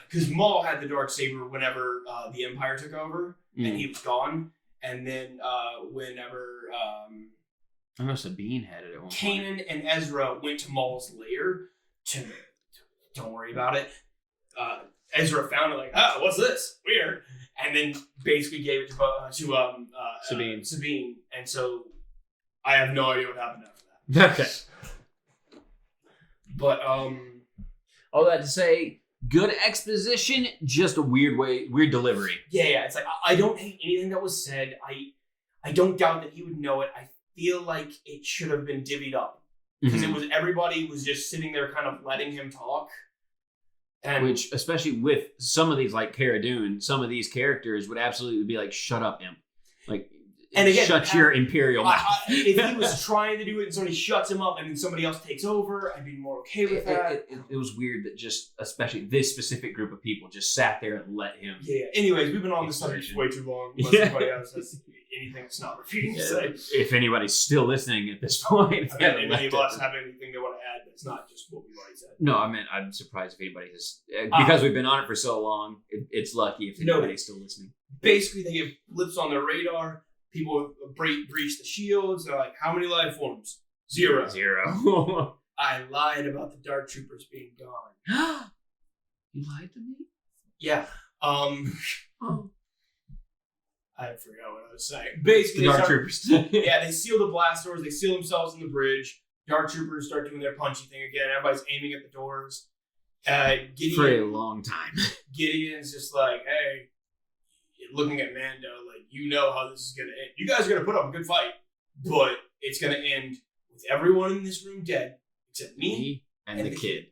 B: Because Maul had the Darksaber whenever the Empire took over, and he was gone. And then whenever...
A: I know Sabine had it at one point.
B: Kanan and Ezra went to Maul's lair to... Don't worry about it. Ezra found it like, what's this? Weird. And then basically gave it to Sabine. And so I have no idea what happened after that.
A: Okay.
B: But
A: all that to say, good exposition, just a weird delivery.
B: Yeah. It's like I don't hate anything that was said. I don't doubt that he would know it. I feel like it should have been divvied up. Because everybody was just sitting there kind of letting him talk. And
A: which, especially with some of these, like Cara Dune, some of these characters would absolutely be like, shut up, imp. Like, and again, shut your imperial mouth.
B: If he was trying to do it and somebody shuts him up and then somebody else takes over, I'd be more okay with that.
A: It was weird that just, especially this specific group of people, just sat there and let him.
B: Yeah. Anyways, we've been on this subject way too long. Unless anybody else has anything that's not repeating to say.
A: If anybody's still listening at this point.
B: If any of us have anything they want to add that's not just what we've already said.
A: No, I mean, I'm surprised if anybody has... Because we've been on it for so long, it's lucky if anybody's still listening.
B: Basically, they get blips on their radar. People breach the shields. They're like, how many life forms? 0. I lied about the Dark Troopers being gone.
A: You lied to me?
B: Yeah. I forgot what I was saying. Basically,
A: the Dark Troopers.
B: They seal the blast doors. They seal themselves in the bridge. Dark Troopers start doing their punchy thing again. Everybody's aiming at the doors. Gideon,
A: for a long time.
B: Gideon's just like, hey, looking at Mando, like, you know how this is going to end. You guys are going to put up a good fight, but it's going to end with everyone in this room dead, except me and the kid.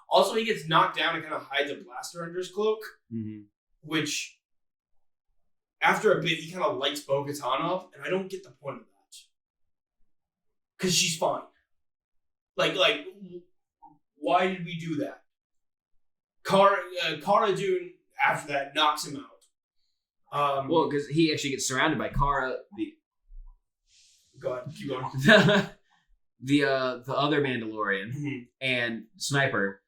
B: Also, he gets knocked down and kind of hides a blaster under his cloak, which, after a bit, he kind of lights Bo-Katan up, and I don't get the point of that. Because she's fine. Like, why did we do that? Cara Dune, after that, knocks him out.
A: Well, because he actually gets surrounded by Cara,
B: Go ahead, keep going.
A: the other Mandalorian and Sniper,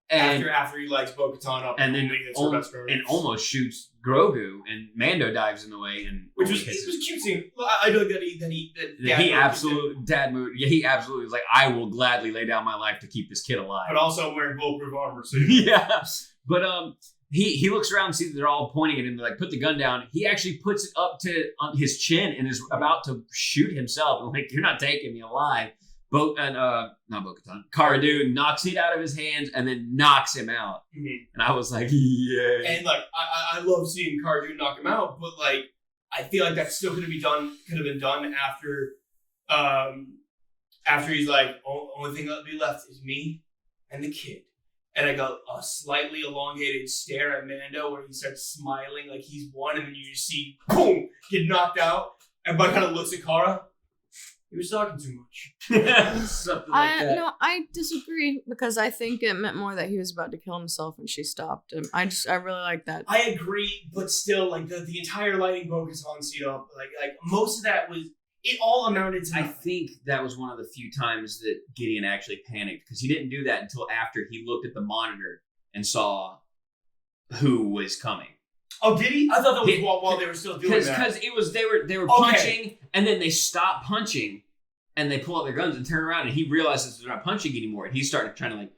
A: and
B: after he lights Bo-Katan up,
A: and then almost shoots Grogu, and Mando dives in the way, and
B: which was cute scene. I know that
A: he absolutely dad mood. Yeah, he absolutely was like, I will gladly lay down my life to keep this kid alive.
B: But also wearing bulletproof armor. So
A: yeah, but he looks around and sees that they're all pointing at him. They're like, put the gun down. He actually puts it up to on his chin and is about to shoot himself. I'm like, you're not taking me alive. Not Bo-Katan. Cara Dune knocks it out of his hands and then knocks him out. Mm-hmm. And I was like, yeah.
B: And like, I love seeing Cara Dune knock him out, but like, I feel like that still could have been done after he's like, only thing that'll be left is me and the kid. And I got a slightly elongated stare at Mando where he starts smiling like he's won, and then you just see, boom, get knocked out. Everybody kind of looks at Cara. He was talking too much.
A: Something like that.
C: No, I disagree because I think it meant more that he was about to kill himself and she stopped him. I really like that.
B: I agree, but still, like the entire lighting Bo-Katan seat up, like most of that was, it all amounted to nothing.
A: I think that was one of the few times that Gideon actually panicked because he didn't do that until after he looked at the monitor and saw who was coming.
B: Oh, did he? I thought that was while they were still doing that.
A: Because it was they were punching and then they stop punching and they pull out their guns and turn around and he realizes they're not punching anymore and he started trying to like,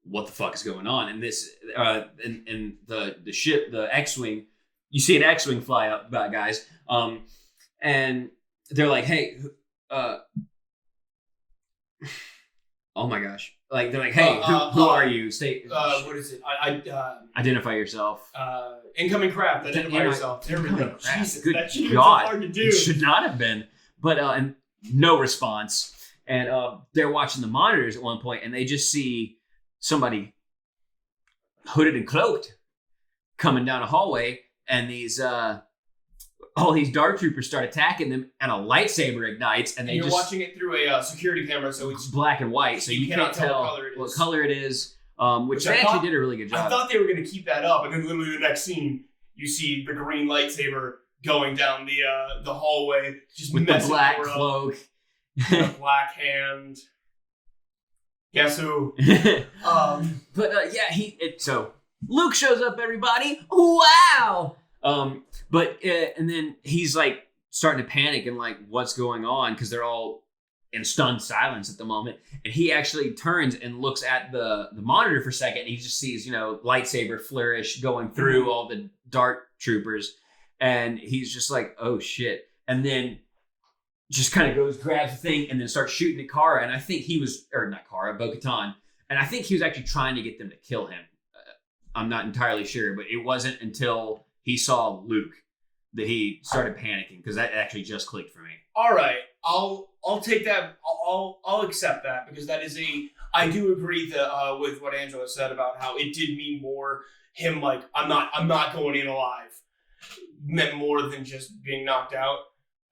A: what the fuck is going on? And this and the ship, the X-wing, you see an X-wing fly up, guys, and they're like, hey, oh my gosh. Like, they're like, hey, who are you?
B: What is it?
A: Identify yourself.
B: Incoming craft, identify yourself. There we go. Jesus,
A: good
B: that should
A: God.
B: be hard to do.
A: It should not have been. But, and no response. And they're watching the monitors at one point, and they just see somebody hooded and cloaked coming down a hallway, and these all these dark troopers start attacking them, and a lightsaber ignites, and
B: you're watching it through a security camera, so it's
A: black and white, so you can't tell what color it is. Which they actually did a really good job.
B: I thought they were going to keep that up, and then literally the next scene, you see the green lightsaber going down the hallway, just
A: with the black cloak,
B: the black hand. Guess who?
A: But so Luke shows up, everybody. Wow. And then he's like starting to panic and like, what's going on? Because they're all in stunned silence at the moment. And he actually turns and looks at the monitor for a second. And he just sees, lightsaber flourish going through all the dark troopers. And he's just like, oh shit. And then just kind of grabs the thing and then starts shooting at Cara. And I think Bo-Katan. And I think he was actually trying to get them to kill him. I'm not entirely sure, but it wasn't until he saw Luke that he started panicking, because that actually just clicked for me.
B: All right, I'll take that. I'll accept that, because that is I do agree that with what Angela said about how it did mean more him like I'm not going in alive meant more than just being knocked out,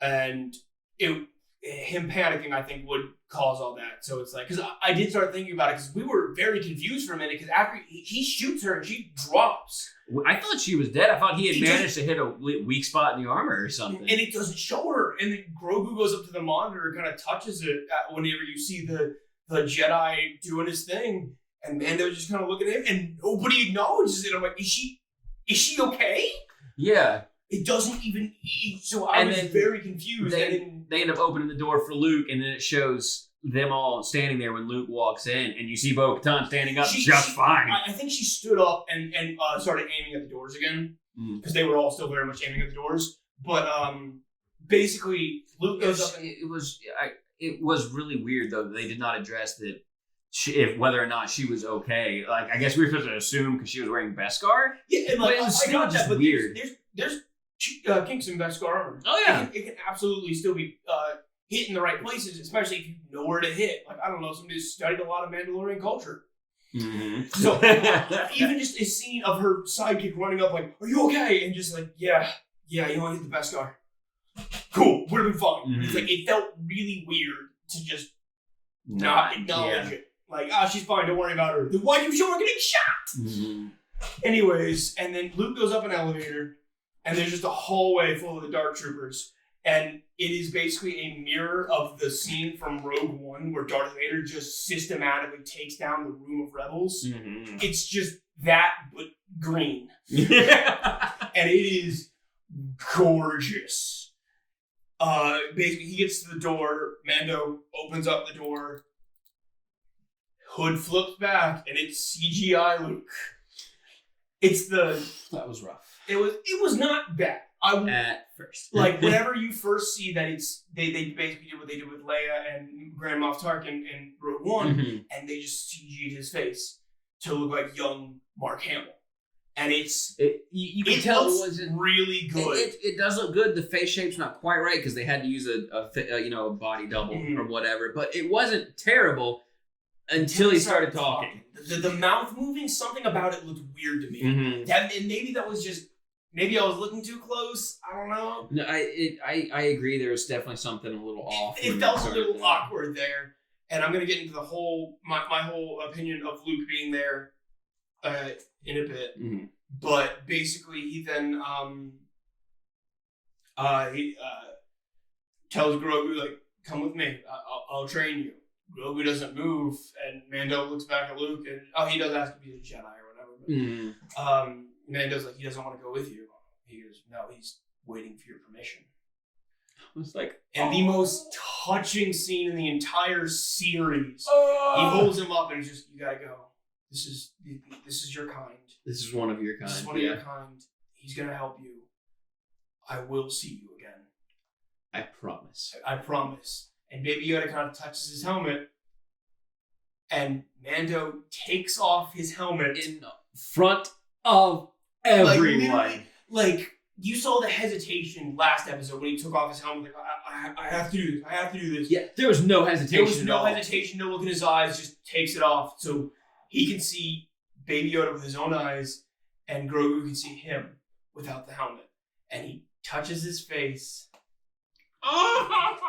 B: and him panicking I think would cause all that. So it's like, because I did start thinking about it, because we were very confused for a minute, because after he shoots her and she drops.
A: I thought she was dead. I thought he had managed to hit a weak spot in the armor or something.
B: And it doesn't show her. And then Grogu goes up to the monitor and kind of touches it whenever you see the Jedi doing his thing. And Mando just kind of looking at him, and nobody acknowledges it. I'm like, is she okay?
A: Yeah.
B: It doesn't even. So I was very confused.
A: They end up opening the door for Luke, and then it shows them all standing there when Luke walks in, and you see Bo-Katan standing up just fine.
B: I think she stood up and started aiming at the doors again, because they were all still very much aiming at the doors. But basically, Luke goes up.
A: It was really weird though that they did not address that. If whether or not she was okay, like I guess we were supposed to assume because she was wearing Beskar.
B: Yeah, and like,
A: but it was still just weird.
B: There's kinks in Beskar armor.
A: Oh yeah,
B: it can absolutely still be hit in the right places, especially if you know where to hit. Like I don't know, somebody who's studied a lot of Mandalorian culture.
A: Mm-hmm.
B: So even just a scene of her sidekick running up like, "Are you okay?" and just like, "Yeah, you want to hit the Beskar." Cool, would have been fun. Mm-hmm. It's like it felt really weird to just not acknowledge it. Like, she's fine, don't worry about her. Then why do you show her getting shot?
A: Mm-hmm.
B: Anyways, and then Luke goes up an elevator, and there's just a hallway full of the Dark Troopers. And it is basically a mirror of the scene from Rogue One where Darth Vader just systematically takes down the room of rebels.
A: Mm-hmm.
B: It's just that, but green.
A: Yeah.
B: And it is gorgeous. Basically, he gets to the door, Mando opens up the door, hood flips back, and it's CGI Luke.
A: That was rough.
B: It was not bad.
A: At first.
B: Like, whenever you first see that they basically did what they did with Leia and Grand Moff Tarkin in Rogue One, and they just CG'd his face to look like young Mark Hamill. And you can tell it wasn't
A: really
B: good.
A: It does look good. The face shape's not quite right because they had to use a body double or whatever. But it wasn't terrible until he started talking.
B: The mouth moving, something about it looked weird to me. And maybe that was just maybe I was looking too close. I don't know.
A: No, I agree. There was definitely something a little off.
B: It felt a little awkward there. And I'm gonna get into the whole my whole opinion of Luke being there. In a bit, but basically he then he tells Grogu, like, come with me, I'll train you. Grogu doesn't move, and Mando looks back at Luke, and he does ask to be a Jedi or whatever, but Mando's like, he doesn't want to go with you. He goes, no, he's waiting for your permission.
A: It's like,
B: and the most touching scene in the entire series, he holds him up and he's just, you gotta go. This is your kind.
A: This is one of your kind.
B: This is one of your kind. He's gonna help you. I will see you again.
A: I promise.
B: I promise. And Baby Yoda kind of touches his helmet, and Mando takes off his helmet
A: in front of everyone.
B: Like you saw the hesitation last episode when he took off his helmet. Like, I have to do this. I have to do this.
A: Yeah, there was no hesitation.
B: There was no hesitation. No look in his eyes. Just takes it off. So he can see Baby Yoda with his own eyes, and Grogu can see him without the helmet. And he touches his face,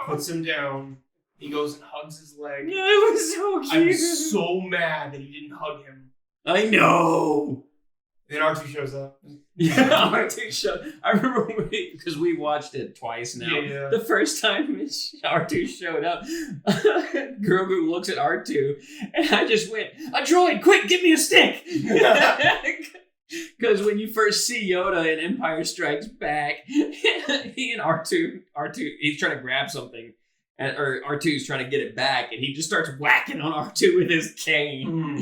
B: puts him down. He goes and hugs his leg.
A: Yeah, it was so cute.
B: I was so mad that he didn't hug him.
A: I know.
B: Then R2 shows up.
A: Yeah, R2 showed. I remember because we watched it twice now.
B: Yeah.
A: The first time R2 showed up, Grogu looks at R2, and I just went, "A droid, quick, give me a stick!" Because when you first see Yoda in Empire Strikes Back, he and R2, he's trying to grab something, or R2's trying to get it back, and he just starts whacking on R2 with his cane. And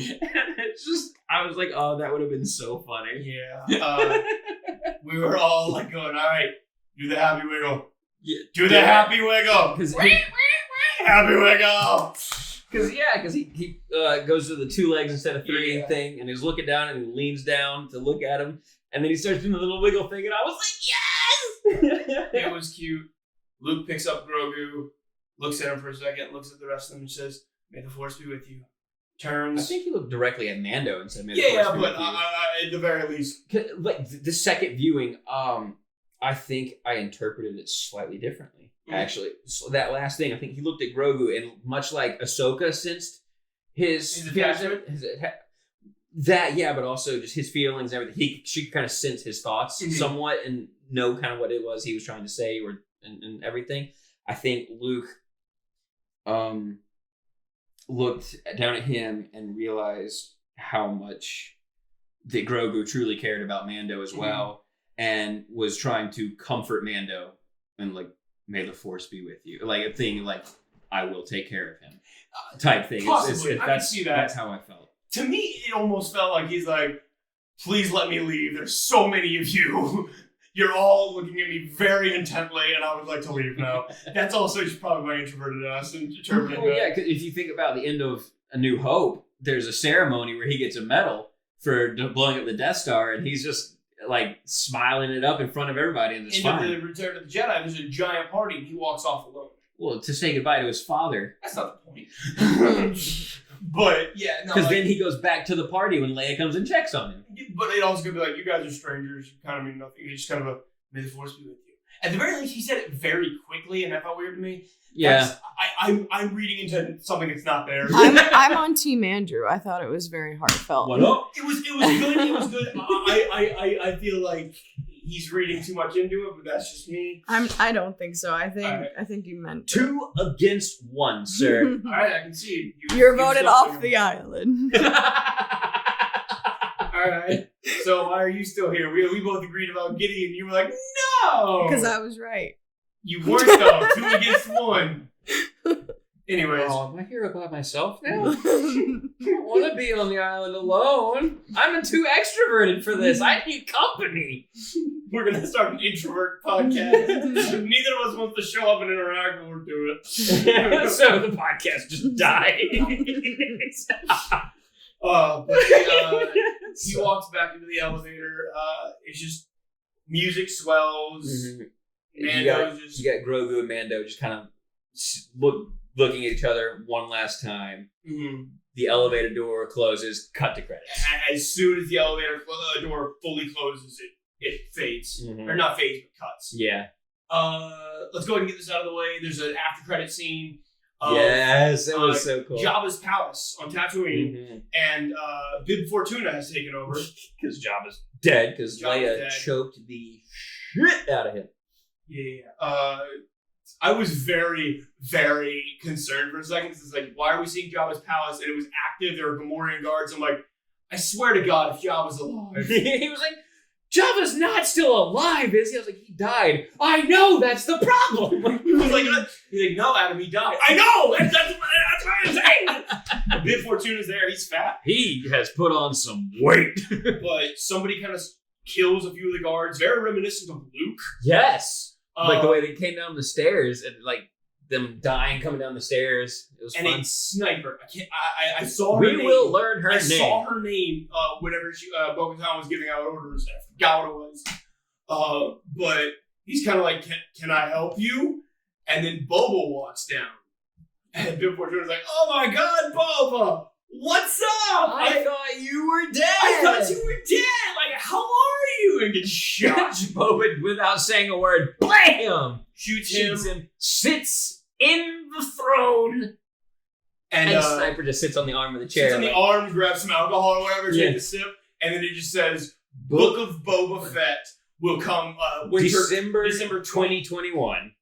A: it's just. I was like, oh, that would have been so funny.
B: Yeah. We were all like going, all right, do the happy wiggle.
A: Yeah,
B: do the happy wiggle. Happy wiggle.
A: Because he goes to the 2 legs instead of 3 thing, and he's looking down, and he leans down to look at him, and then he starts doing the little wiggle thing, and I was like, yes!
B: It was cute. Luke picks up Grogu, looks at him for a second, looks at the rest of them, and says, may the Force be with you. Turns.
A: I think he looked directly at Mando and said,
B: but at the very least.
A: Like, the second viewing, I think I interpreted it slightly differently, actually. So that last thing, I think he looked at Grogu, and much like Ahsoka sensed his attachment. But also just his feelings and everything. She could kind of sense his thoughts somewhat and know kind of what it was he was trying to say and everything. I think Luke looked down at him and realized how much that Grogu truly cared about Mando as well, and was trying to comfort Mando and like, may the Force be with you, like a thing like, I will take care of him type thing.
B: Possibly, I can see that.
A: That's how I felt.
B: To me, it almost felt like he's like, please let me leave. There's so many of you. You're all looking at me very intently, and I would like to leave now. That's also just probably my introverted ass interpreting that.
A: Yeah, because if you think about the end of A New Hope, there's a ceremony where he gets a medal for blowing up the Death Star, and he's just like smiling it up in front of everybody, and it's fine.
B: In the Return of the Jedi, there's a giant party, and he walks off alone.
A: Well, to say goodbye to his father.
B: That's not the point. But yeah, no.
A: Because then he goes back to the party when Leia comes and checks on him.
B: But it also could be like, you guys are strangers. You kind of mean nothing. It's just kind of a, may the Force be with you. At the very least, he said it very quickly, and that felt weird to me.
A: Yeah.
B: I'm reading into something that's not there.
C: I'm on Team Andrew. I thought it was very heartfelt.
A: What up?
B: It was good. It was good. I feel like he's reading too much into it, but that's just me.
C: I don't think so. I think you meant
A: 2 against 1, sir.
B: All right, I can see it.
C: You're voted off the island.
B: All right. So why are you still here? We both agreed about Gideon. You were like, no,
C: because I was right.
B: You weren't though. 2 against 1. Anyways.
A: Oh, am I here by myself now? I don't want to be on the island alone. I'm too extroverted for this. I need company.
B: We're going to start an introvert podcast. Neither of us wants to show up and interact when we're doing it.
A: So the podcast just died.
B: He walks back into the elevator. It's just music swells.
A: Mm-hmm.
B: You
A: got Grogu and Mando just kind of looking at each other one last time.
B: Mm-hmm.
A: The elevator door closes. Cut to credits.
B: As soon as the elevator door fully closes, it fades.
A: Mm-hmm.
B: Or not fades, but cuts.
A: Yeah.
B: Let's go ahead and get this out of the way. There's an after credit scene.
A: Yes, it was so cool.
B: Jabba's palace on Tatooine,
A: mm-hmm.
B: and Bib Fortuna has taken over.
A: Because Jabba's dead, because Leia
B: dead.
A: choked the shit out of him.
B: Yeah. I was very, very concerned for a second. It's like, why are we seeing Jabba's palace? And it was active. There were Gamorrean guards. I'm like, I swear to God, if Jabba's alive.
A: He was like, Jabba's not still alive, is he? I was like, he died. I know, that's the problem.
B: He was like, he's like, no, Adam, he died. I know! That's what I'm saying! Bib Fortuna's there. He's fat.
A: He has put on some weight.
B: But somebody kind of kills a few of the guards. Very reminiscent of Luke.
A: Yes. Like the way they came down the stairs and like them dying coming down the stairs. It was
B: and
A: fun.
B: a sniper. I saw her name.
A: We will learn her name.
B: I saw her name whenever Bo-Katan was giving out orders. I forgot what it was. But he's kind of like, can I help you? And then Boba walks down. And Bib Fortuna's like, oh my God, Boba! What's up?
A: I thought you were dead.
B: I thought you were dead. Like, how are you? And gets shot.
A: Boba, without saying a word, blam!
B: Shoots him.
A: Sits in the throne. And Sniper just sits on the arm of the chair.
B: Sits on the arm, grabs some alcohol or whatever, takes a sip, and then it just says, Book of Boba Fett will come
A: December 2021.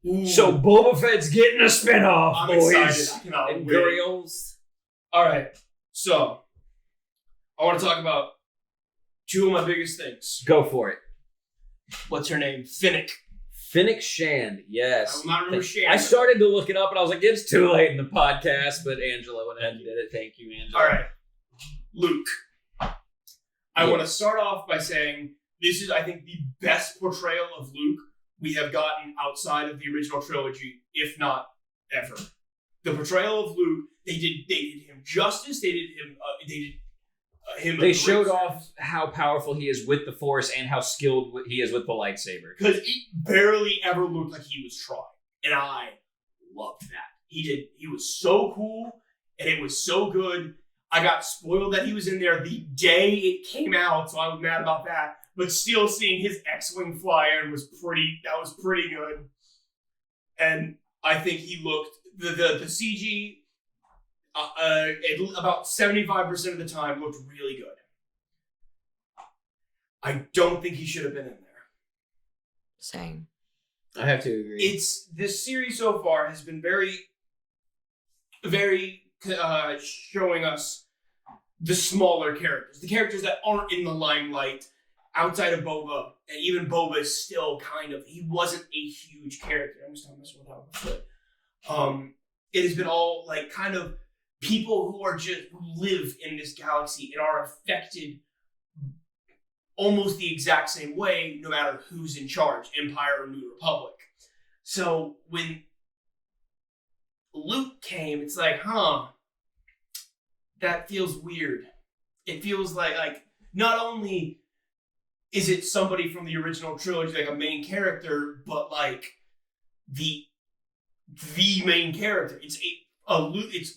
B: Ooh.
A: So Boba Fett's getting a spinoff,
B: I'm
A: boys.
B: excited. I cannot
A: and
B: wait.
A: girls.
B: All right, so I want to talk about two of my biggest things.
A: Go for it.
B: What's her name? Finnick.
A: Finnick Shand, yes.
B: I will not remember Shand.
A: I started to look it up and I was like, it's too late in the podcast, but Angela went ahead and did it. Thank you, Angela.
B: All right, Luke. I want to start off by saying this is, I think, the best portrayal of Luke we have gotten outside of the original trilogy, if not ever. The portrayal of Luke, they did him justice. They did him.
A: They showed off how powerful he is with the Force and how skilled he is with the lightsaber.
B: Because it barely ever looked like he was trying, and I loved that. He was so cool, and it was so good. I got spoiled that he was in there the day it came out, so I was mad about that. But still, seeing his X-wing fly in was pretty good. And I think he looked the CG about 75% of the time looked really good. I don't think he should have been in there.
C: Same.
A: I have to agree.
B: This series so far has been very, very showing us the smaller characters, the characters that aren't in the limelight outside of Boba, and even Boba is still he wasn't a huge character. I'm just not messing with that, but it has been all like kind of people who live in this galaxy and are affected almost the exact same way, no matter who's in charge, Empire or New Republic. So when Luke came, it's like, that feels weird. It feels like not only is it somebody from the original trilogy, like a main character, but like the main character. It's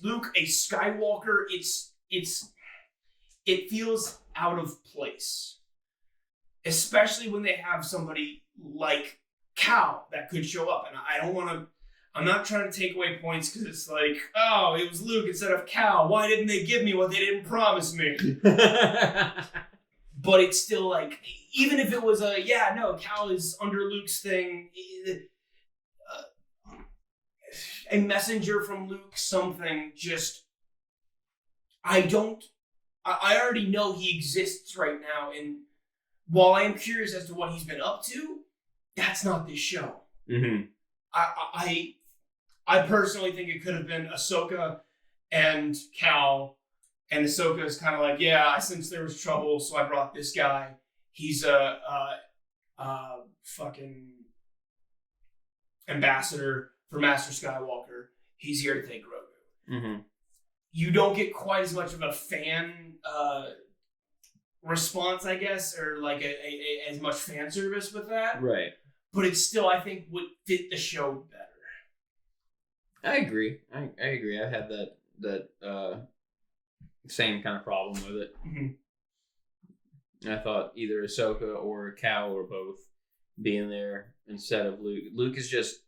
B: Luke, a Skywalker. It feels out of place, especially when they have somebody like Cal that could show up. And I don't want to. I'm not trying to take away points because it's like, oh, it was Luke instead of Cal. Why didn't they give me what they didn't promise me? But it's still like, even if it was Cal is under Luke's thing, a messenger from Luke, something, just, I already know he exists right now, and while I am curious as to what he's been up to, that's not this show.
A: Mm-hmm.
B: I I personally think it could have been Ahsoka and Cal, and Ahsoka is kind of like, yeah, I sensed there was trouble, so I brought this guy. He's a fucking ambassador for Master Skywalker. He's here to take Grogu.
A: Mm-hmm.
B: You don't get quite as much of a fan response, I guess, or like as much fan service with that.
A: Right.
B: But it still, I think, would fit the show better.
A: I agree. I agree. I had that same kind of problem with it.
B: Mm-hmm.
A: I thought either Ahsoka or Cal or both being there instead of Luke. Luke is just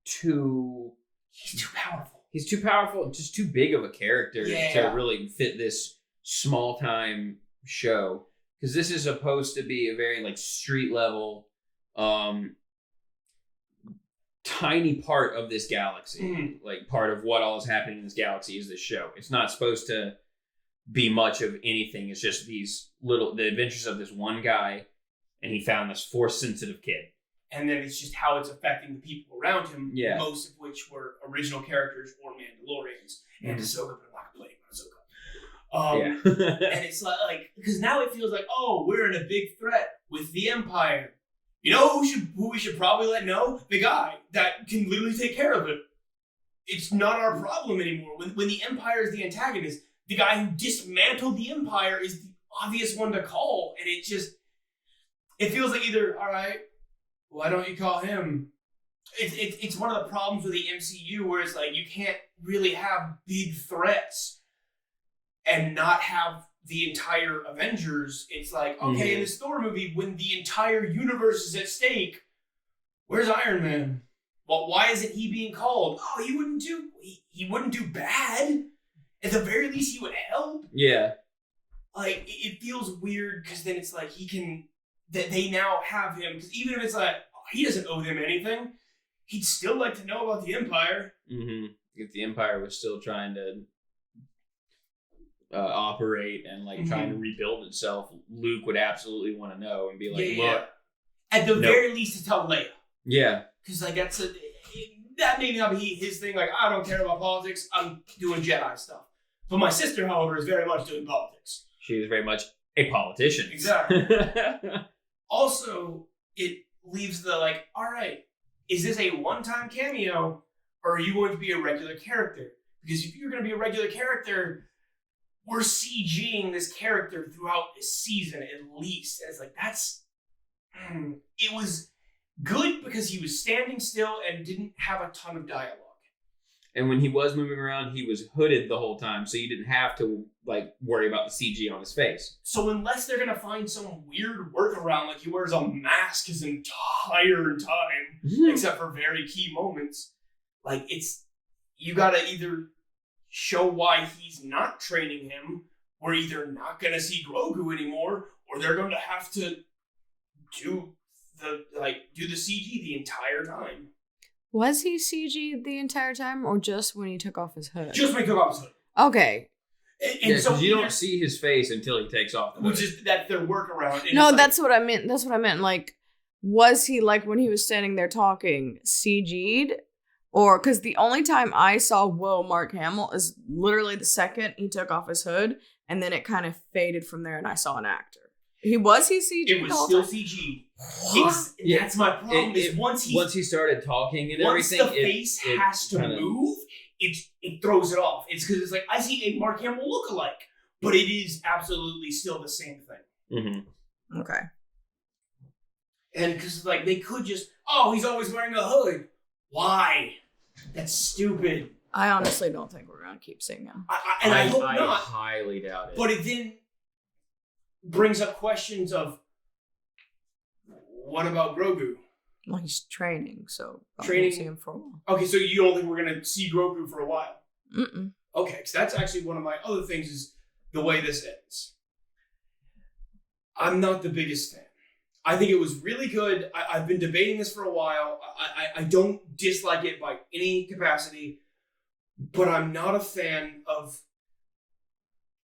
A: too...
B: He's too powerful.
A: He's too powerful, just too big of a character to really fit this small-time show. Because this is supposed to be a very like street level, tiny part of this galaxy.
B: Mm-hmm.
A: Like part of what all is happening in this galaxy is this show. It's not supposed to be much of anything. It's just the adventures of this one guy, and he found this Force-sensitive kid.
B: And then it's just how it's affecting the people around him, most of which were original characters or Mandalorians. And Ahsoka, but I'm not playing Ahsoka. And it's like, because now it feels like, oh, we're in a big threat with the Empire. You know who we should probably let know? The guy that can literally take care of it. It's not our problem anymore. When the Empire is the antagonist, the guy who dismantled the Empire is the obvious one to call. And it feels like either, all right, why don't you call him? It's one of the problems with the MCU where it's like you can't really have big threats and not have the entire Avengers. It's like, okay, in this Thor movie, when the entire universe is at stake, where's Iron Man? Well, why isn't he being called? Oh, he wouldn't do bad. At the very least, he would help.
A: Yeah.
B: Like, it feels weird because then it's like that they now have him, because even if it's like, he doesn't owe them anything, he'd still like to know about the Empire.
A: Mm-hmm. If the Empire was still trying to operate and like trying to rebuild itself, Luke would absolutely want to know and be like, look.
B: At the very least to tell Leia.
A: Yeah.
B: Because like that may not be his thing, like, I don't care about politics, I'm doing Jedi stuff. But my sister, however, is very much doing politics.
A: She is very much a politician.
B: Exactly. Also, it leaves the like, all right, is this a one-time cameo or are you going to be a regular character? Because if you're going to be a regular character, we're CGing this character throughout a season at least. And it's like, it was good because he was standing still and didn't have a ton of dialogue.
A: And when he was moving around, he was hooded the whole time, so you didn't have to like worry about the CG on his face. So
B: unless they're gonna find some weird workaround, like he wears a mask his entire time, except for very key moments, like you gotta either show why he's not training him, we're either not gonna see Grogu anymore, or they're gonna have to do the CG the entire time.
C: Was he CG the entire time, or just when he took off his hood?
B: Just when he took off his hood.
C: Okay.
A: And so you don't see his face until he takes off the hood.
B: Which is that their workaround.
C: No, that's what I meant. That's what I meant. Like, was he, like, when he was standing there talking, CG'd? Or, because the only time I saw Mark Hamill is literally the second he took off his hood, and then it kind of faded from there, and I saw an actor. Was he CG?
B: It was still CG. That's my problem. Once
A: he started talking and everything,
B: once the face has to move, it throws it off. It's because it's like, I see a Mark Hamill lookalike, but it is absolutely still the same thing.
A: Mm-hmm.
C: Okay.
B: And because like they could just, oh, he's always wearing a hood. Why? That's stupid.
C: I honestly don't think we're gonna keep seeing him.
B: I hope not.
A: I highly doubt it.
B: But it then brings up questions of, what about Grogu?
C: Well, he's training, so I
B: training.
C: won't see him for a while.
B: Okay, so you don't think we're gonna see Grogu for a while?
C: Mm-mm.
B: Okay, because that's actually one of my other things is the way this ends. I'm not the biggest fan. I think it was really good. I've been debating this for a while. I don't dislike it by any capacity, but I'm not a fan of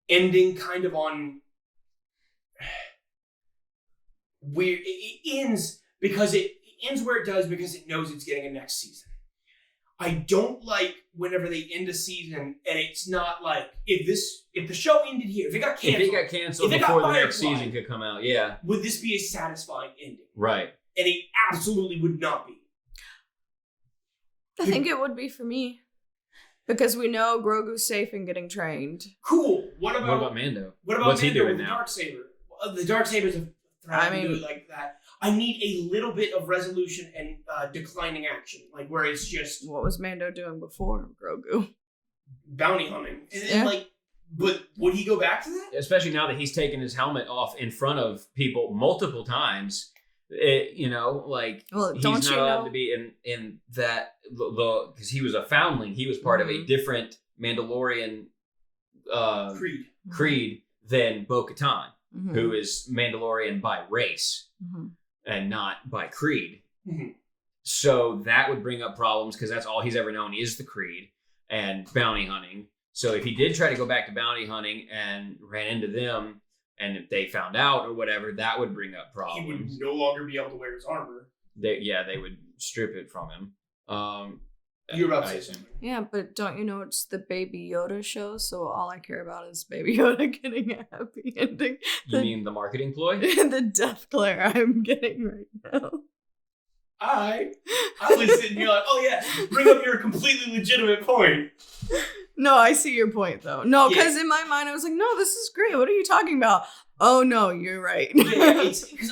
B: ending kind of on weird. It ends where it does because it knows it's getting a next season. I don't like whenever they end a season and it's not like if the show ended here, if it got canceled,
A: before the next season could come out,
B: would this be a satisfying ending?
A: Right.
B: And it absolutely would not be.
C: I think it would be for me. Because we know Grogu's safe and getting trained.
B: Cool. What about
A: Mando?
B: What about
A: What's
B: Mando
A: he doing
B: with
A: now?
B: The Darksaber? The Darksaber's a threat to do it like that. I need a little bit of resolution and declining action, like where it's just
C: what was Mando doing before Grogu?
B: Bounty hunting, and but would he go back to that?
A: Especially now that he's taken his helmet off in front of people multiple times. He's not allowed to be in that because he was a foundling. He was part of a different Mandalorian creed than Bo-Katan, who is Mandalorian by race and not by creed. So that would bring up problems because that's all he's ever known is the creed and bounty hunting. So if he did try to go back to bounty hunting and ran into them, and if they found out or whatever, that would bring up problems.
B: He would no longer be able to wear his armor.
A: They would strip it from him.
B: You're about to say something.
C: Yeah, but don't you know it's the Baby Yoda show? So all I care about is Baby Yoda getting a happy ending.
A: You mean the marketing ploy?
C: The death glare I'm getting right now.
B: I was sitting here like, oh yeah, bring up your completely legitimate point.
C: No, I see your point though. No, because in my mind I was like, no, this is great. What are you talking about? Oh no, you're right.
B: It's because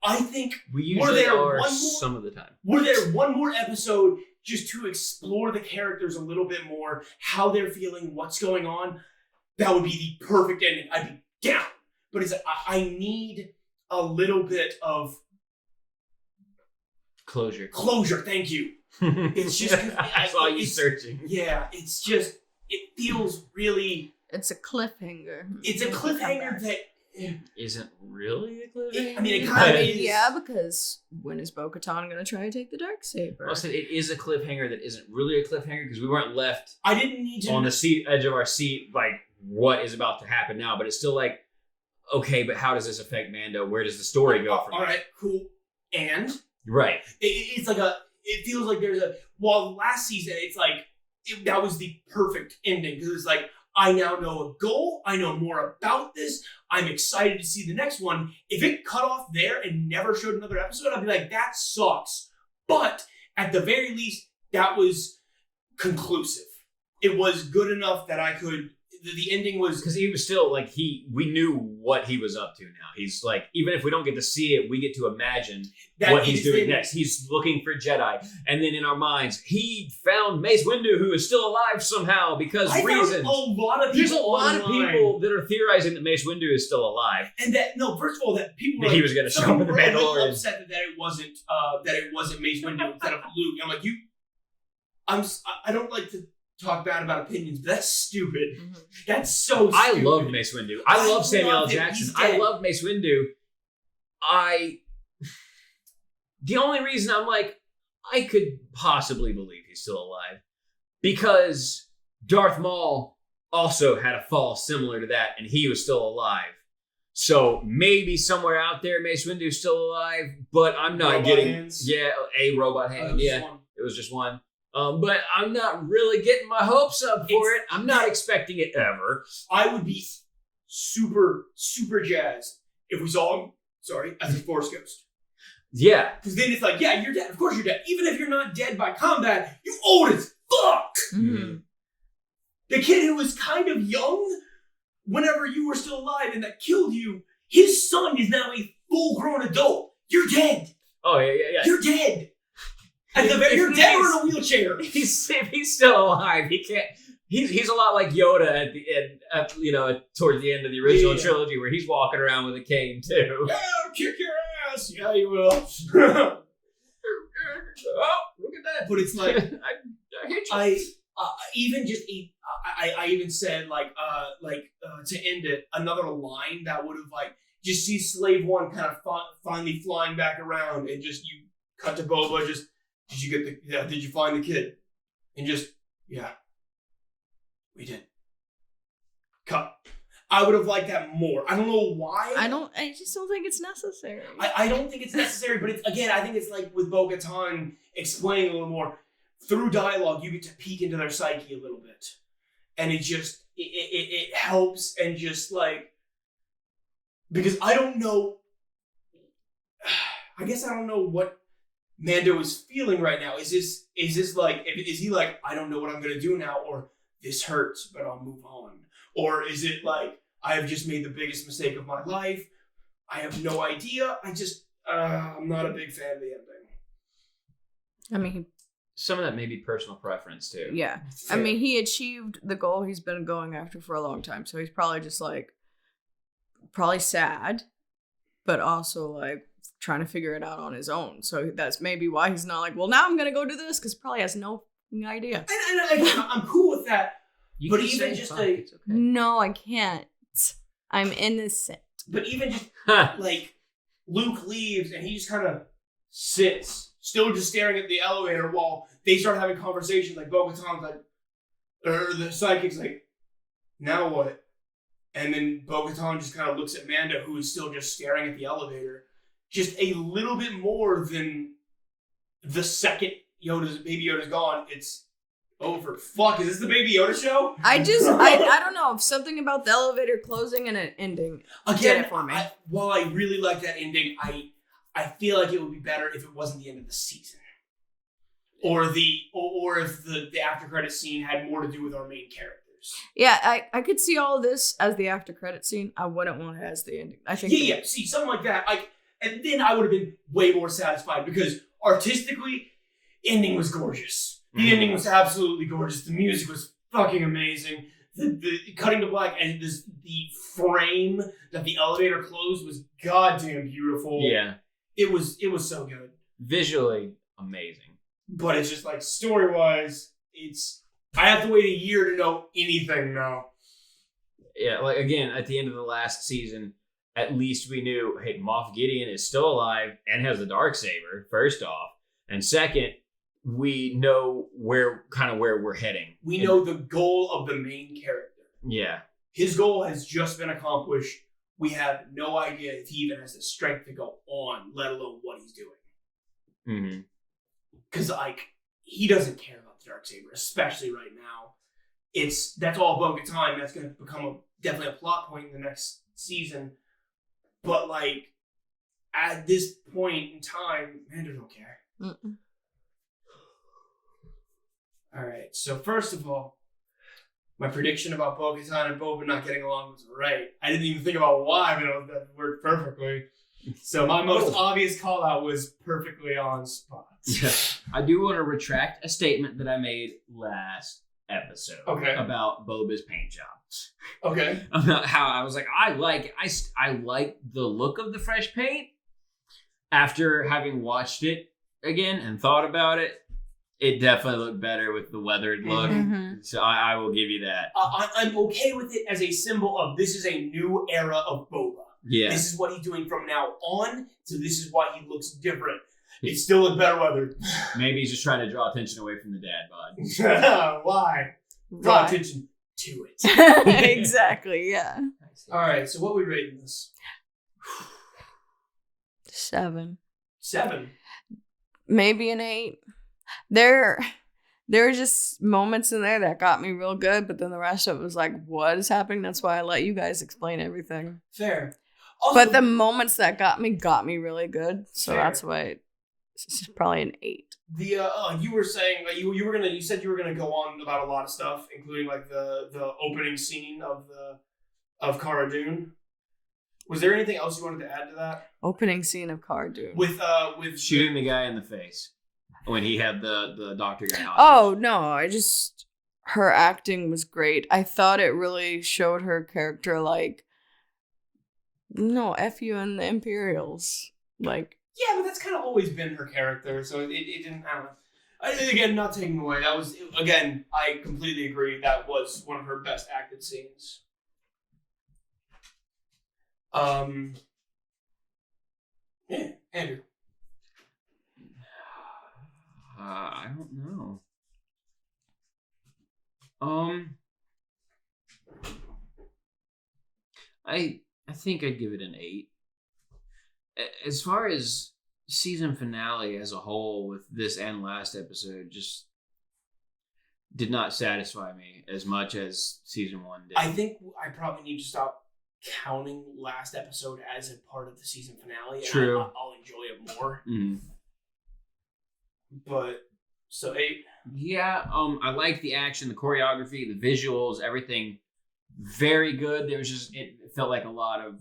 B: I think
A: we usually are some of the time.
B: Were there one more episode just to explore the characters a little bit more, how they're feeling, what's going on? That would be the perfect ending. I'd be down. But I need a little bit of
A: closure.
B: Thank you. It's just
A: I saw you searching.
B: Yeah, it's just it feels really.
C: It's a cliffhanger.
B: It's a cliffhanger that
A: isn't really a cliffhanger.
B: It kind of is.
C: Yeah, because when is Bo-Katan going to try to take the Darksaber?
A: I said it is a cliffhanger that isn't really a cliffhanger because we weren't left.
B: I didn't need to
A: on the edge of our seat, like what is about to happen now. But it's still like, okay, but how does this affect Mando? Where does the story go from?
B: All right, cool, and
A: right.
B: It's like it feels like there's while last season it's like that was the perfect ending because it's like I now know a goal, I know more about this, I'm excited to see the next one. If it cut off there and never showed another episode, I'd be like, that sucks. But at the very least, that was conclusive. It was good enough that I could. The ending was
A: because he was still like we knew what he was up to now. He's like, even if we don't get to see it, we get to imagine what he's doing next. He's looking for Jedi, and then in our minds, he found Mace Windu, who is still alive somehow because reasons.
B: There's a lot of
A: people that are theorizing that Mace Windu is still alive,
B: and that first of all, that people
A: that he was going to show up in the Mandalorian.
B: Upset that it wasn't Mace Windu instead of Luke. I'm like I don't like to talk bad about opinions, but that's stupid. That's so stupid.
A: I love Mace Windu. I love Samuel L. Jackson. I love Mace Windu. The only reason I'm like, I could possibly believe he's still alive because Darth Maul also had a fall similar to that and he was still alive. So maybe somewhere out there Mace Windu's still alive, but I'm not getting
B: hands.
A: A robot hand. It was just one. But I'm not really getting my hopes up for it. I'm not expecting it ever.
B: I would be super, super jazzed if we saw him, as a Force Ghost.
A: Yeah.
B: Because then it's like, yeah, you're dead. Of course you're dead. Even if you're not dead by combat, you old as fuck!
C: Mm-hmm.
B: The kid who was kind of young whenever you were still alive and that killed you, his son is now a full-grown adult. You're dead.
A: Oh, yeah.
B: You're dead. You're dead or in a wheelchair.
A: If he's still alive, he can't. He's a lot like Yoda at the end, towards the end of the original trilogy, where he's walking around with a cane too.
B: Yeah, I'll kick your ass. Yeah, you will.
A: Oh, look at that!
B: But it's like
A: I hate you.
B: I even said to end it, another line that would have just see Slave One kind of finally flying back around and just you cut to Boba just. Did you find the kid? And we did. Cut. I would have liked that more. I don't know why.
C: I just don't think it's necessary.
B: I don't think it's necessary, but it's, again, I think it's like with Bo-Katan explaining a little more. through dialogue, you get to peek into their psyche a little bit. And it helps, and just like, because I don't know, I guess I don't know what Mando is feeling right now. Is this like, is he like, I don't know what I'm going to do now, or this hurts, but I'll move on? Or is it like, I have just made the biggest mistake of my life, I have no idea, I'm not a big fan of the ending.
C: I mean,
A: some of that may be personal preference too.
C: yeah.
B: Fair.
C: I mean, he achieved the goal he's been going after for a long time, so he's probably just like, probably sad, but also like trying to figure it out on his own. So that's maybe why he's not like, well, now I'm gonna go do this, because probably has no idea.
B: And again, I'm cool with that.
A: You
B: But
A: can
B: even
A: say
B: just
A: fuck,
B: like,
A: it's okay.
C: No, I can't. I'm innocent.
B: but even just like, Luke leaves and he just kind of sits, still just staring at the elevator while they start having conversations. Like Bo-Katan's like, or the psychic's like, now what? And then Bo-Katan just kind of looks at Mando, who is still just staring at the elevator. Just a little bit more than the second Baby Yoda's gone, it's over. Fuck, is this the Baby Yoda show?
C: I don't know, something about the elevator closing and it ending did
B: Again,
C: it for me.
B: While I really like that ending, I feel like it would be better if it wasn't the end of the season, or if the after credit scene had more to do with our main characters.
C: Yeah, I could see all of this as the after credit scene. I wouldn't want it as the ending. I think.
B: Yeah. See, something like that. And then I would have been way more satisfied, because artistically, ending was gorgeous. The ending was absolutely gorgeous. The music was fucking amazing. The cutting to black and the frame that the elevator closed was goddamn beautiful.
A: Yeah.
B: It was so good.
A: Visually amazing.
B: But it's just like, story-wise, I have to wait a year to know anything now.
A: Yeah, like again, at the end of the last season, at least we knew, hey, Moff Gideon is still alive and has the Darksaber, first off. And second, we know where we're heading.
B: We know the goal of the main character.
A: Yeah.
B: His goal has just been accomplished. We have no idea if he even has the strength to go on, let alone what he's doing.
A: Mm-hmm.
B: Because, he doesn't care about the Darksaber, especially right now. That's all Bo-Katan. That's going to become definitely a plot point in the next season. But, at this point in time, Mando don't care.
C: Mm-mm.
B: All right, so first of all, my prediction about Bo-Katan and Boba not getting along was right. I didn't even think about why, but that worked perfectly. So my most obvious call out was perfectly on spot.
A: I do want to retract a statement that I made last episode about Boba's paint job.
B: Okay.
A: About how I was like, I like the look of the fresh paint. After having watched it again and thought about it, it definitely looked better with the weathered look.
C: Mm-hmm.
A: So I will give you that.
B: I'm okay with it as a symbol of this is a new era of Boba.
A: Yeah.
B: This is what he's doing from now on, so this is why he looks different. It's still look better weathered.
A: Maybe he's just trying to draw attention away from the dad bod.
B: Why? Draw attention to it.
C: Exactly, yeah.
B: All right, so what are we rating this?
C: 7.
B: 7.
C: Maybe an 8. There were just moments in there that got me real good, but then the rest of it was like, what is happening? That's why I let you guys explain everything.
B: Fair. Also,
C: But the moments that got me really good. So
B: Fair.
C: that's why it's probably an 8.
B: You were saying you said you were gonna go on about a lot of stuff, including the opening scene of Cara Dune. Was there anything else you wanted to add to that?
C: Opening scene of Cara Dune.
B: With
A: Shooting the guy in the face when he had the doctor guy hostage.
C: Oh, no, her acting was great. I thought it really showed her character no, F you and the Imperials.
B: yeah, but that's kind of always been her character, so it didn't, I don't know. Again, not taking away, that was, again, I completely agree, that was one of her best acted scenes. Yeah, Andrew.
A: I don't know. I think I'd give it an 8. As far as season finale as a whole, with this and last episode, just did not satisfy me as much as season 1 did.
B: I think I probably need to stop counting last episode as a part of the season finale. And
A: True.
B: I'll enjoy it more.
A: Mm.
B: But so 8.
A: Yeah, I liked the action, the choreography, the visuals, everything. Very good. There was just it felt like a lot of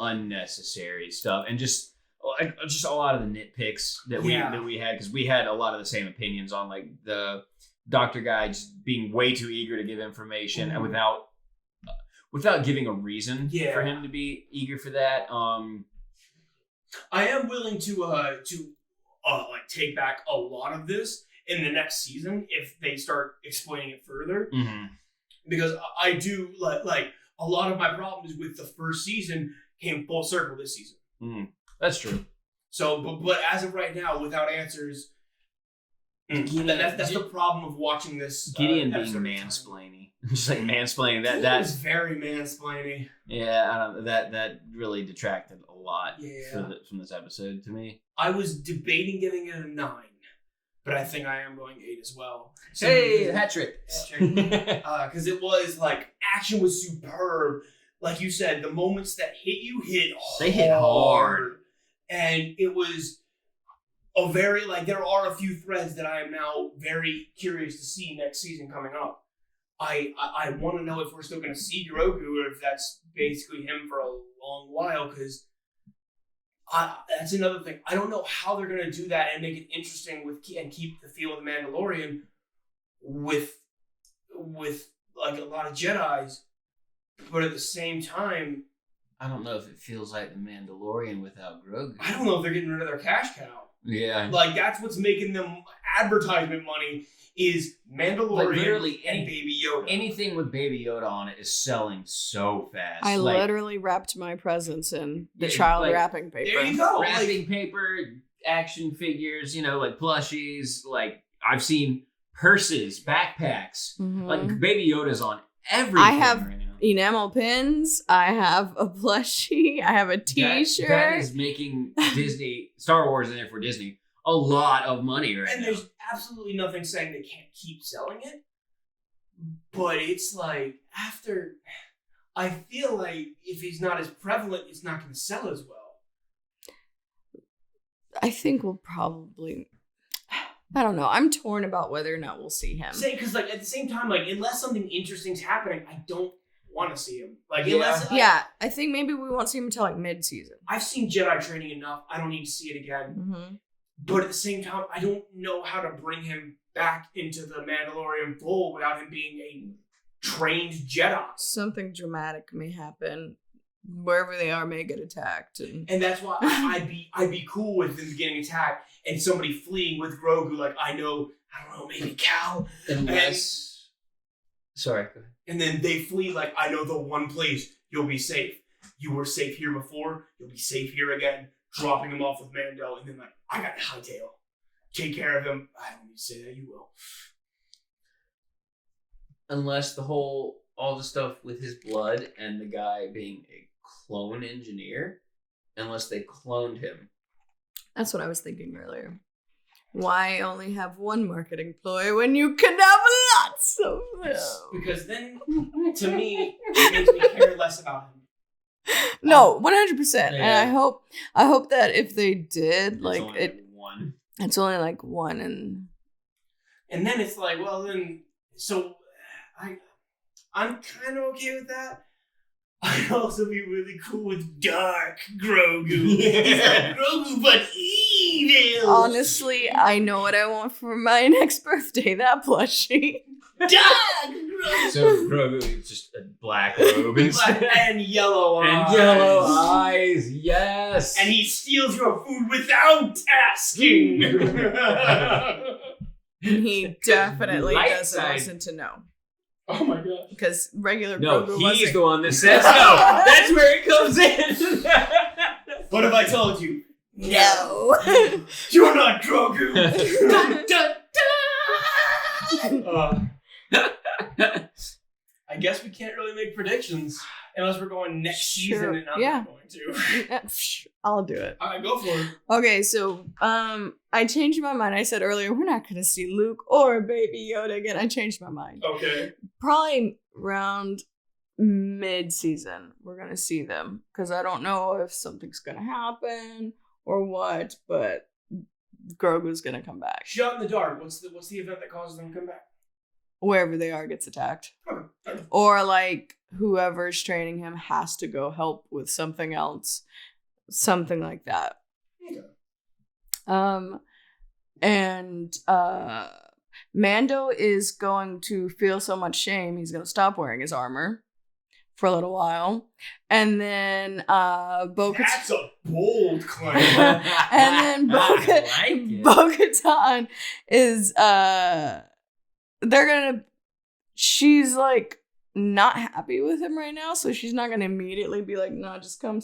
A: unnecessary stuff, and just a lot of the nitpicks that we had, because we had a lot of the same opinions on like the doctor guy just being way too eager to give information and without giving a reason for him to be eager for that.
B: I am willing to like take back a lot of this in the next season if they start explaining it further.
A: Mm-hmm.
B: Because I do like a lot of my problems with the first season came full circle this season.
A: Mm-hmm. That's true.
B: So, but as of right now, without answers, that's the problem of watching this.
A: Gideon being mansplaining, just like mansplaining that
B: was very mansplaining.
A: Yeah, I don't, that really detracted a lot
B: Yeah.
A: from this episode to me.
B: I was debating giving it a 9, but I think I am going 8 as well. So,
A: Hey, hat trick!
B: Because it was like action was superb. Like you said, the moments that hit you hit hard.
A: They hit hard.
B: And it was a very, like, there are a few threads that I am now very curious to see next season coming up. I want to know if we're still going to see Grogu or if that's basically him for a long while, because that's another thing. I don't know how they're going to do that and make it interesting and keep the feel of the Mandalorian with like a lot of Jedis, but at the same time,
A: I don't know if it feels like the Mandalorian without Grogu.
B: I don't know if they're getting rid of their cash cow.
A: Yeah,
B: like that's what's making them advertisement money is Mandalorian, like literally and Baby Yoda.
A: Anything with Baby Yoda on it is selling so fast.
C: I literally wrapped my presents in the child wrapping paper.
B: There you go.
A: Wrapping paper, action figures, like plushies. Like I've seen purses, backpacks. Mm-hmm. Like Baby Yoda's on everything.
C: I have
A: right now.
C: Enamel pins. I have a plushie. I have a T-shirt.
A: That is making Disney, Star Wars, and therefore Disney, a lot of money right now.
B: And there's absolutely nothing saying they can't keep selling it. But it's like, after, I feel like if he's not as prevalent, it's not going to sell as well.
C: I think we'll probably... I don't know. I'm torn about whether or not we'll see him.
B: Because like at the same time, like unless something interesting's happening, I don't want to see him. Like
C: I think maybe we won't see him until like mid-season.
B: I've seen Jedi training enough. I don't need to see it again.
C: Mm-hmm.
B: But at the same time, I don't know how to bring him back into the Mandalorian fold without him being a trained Jedi.
C: Something dramatic may happen. Wherever they are may get attacked.
B: And that's why I'd be cool with them getting attacked and somebody fleeing with Grogu. Like, I don't know, maybe Cal.
A: Sorry, go ahead.
B: And then they flee like, I know the one place you'll be safe. You were safe here before, you'll be safe here again. Dropping him off with Mando, and then like, I got Hightail. Take care of him. I don't need to say that, you will.
A: Unless all the stuff with his blood and the guy being a clone engineer, unless they cloned him.
C: That's what I was thinking earlier. Why only have one marketing ploy when you can have lots of them?
B: Because then, to me, it makes me care less about him.
C: No, 100%. Yeah. And I hope that if they did,
A: one.
C: It's only like one,
B: and then it's like, well, then so I'm kind of okay with that. I'd also be really cool with Dark Grogu. He's like Grogu, but evil.
C: Honestly, I know what I want for my next birthday. That plushie.
B: Dark Grogu.
A: So Grogu is just a black robe
B: and yellow eyes.
A: And yellow eyes, yes.
B: And he steals your food without asking.
C: He definitely doesn't listen to no.
B: Oh my god.
C: Because regular
A: No,
C: Grogu
A: he's
C: wasn't.
A: the one that says no. That's where it comes in.
B: What if I told you?
C: No.
B: You're not Grogu. Dun, dun, dun. I guess we can't really make predictions. unless we're going next season, and I'm not going to.
C: I'll do it.
B: All right, go for it.
C: Okay, so I changed my mind. I said earlier we're not gonna see Luke or Baby Yoda again. I changed my mind.
B: Okay.
C: Probably around mid-season we're gonna see them because I don't know if something's gonna happen or what, but Grogu's gonna come back.
B: Shot in the dark. What's the event that causes them to come back?
C: Wherever they are gets attacked.
B: Okay.
C: Or like whoever's training him has to go help with something else. Something like that.
B: Okay.
C: And Mando is going to feel so much shame he's gonna stop wearing his armor for a little while. And then
B: That's a bold claim.
C: and then Bo-Katan is she's like not happy with him right now, so she's not gonna immediately be like, no, just come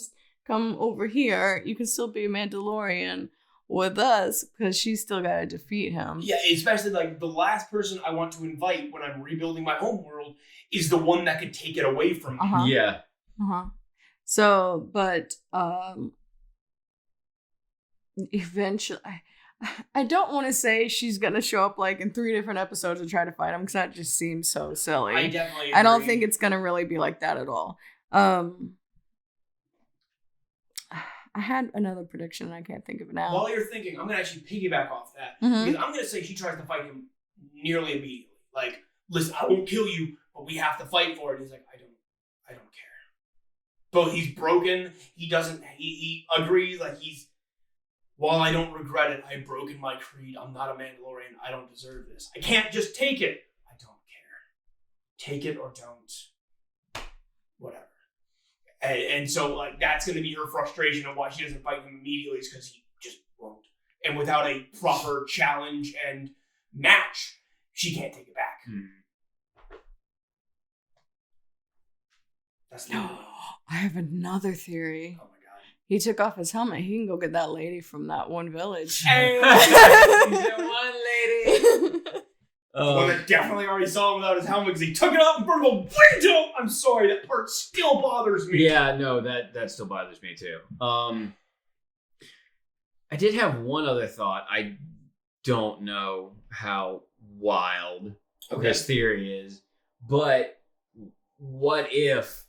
C: over here. You can still be a Mandalorian with us, because she's still gotta defeat him.
B: Yeah, especially like the last person I want to invite when I'm rebuilding my home world is the one that could take it away from me.
C: Uh-huh.
A: Yeah.
C: So, but eventually, I don't want to say she's gonna show up like in 3 different episodes and try to fight him, because that just seems so silly.
B: I definitely agree.
C: I don't think it's gonna really be like that at all. I had another prediction and I can't think of it now.
B: While you're thinking, I'm gonna actually piggyback off that,
C: Mhm.
B: because I'm gonna say she tries to fight him nearly immediately. Like, listen, I won't kill you, but we have to fight for it. And he's like, I don't care. But he's broken. He doesn't. He agrees. Like while I don't regret it, I've broken my creed. I'm not a Mandalorian. I don't deserve this. I can't just take it. I don't care. Take it or don't. Whatever. And so, like, that's going to be her frustration of why she doesn't fight him immediately, is because he just won't. And without a proper challenge and match, she can't take it back. That's the
C: I have another theory.
B: Oh my god.
C: He took off his helmet. He can go get that lady from that one village.
B: Hey!
A: That one lady.
B: One that definitely already saw him without his helmet because he took it off in front of a window. I'm sorry, that part still bothers me.
A: Yeah, no, that still bothers me too. I did have one other thought. I don't know how wild this theory is, but what if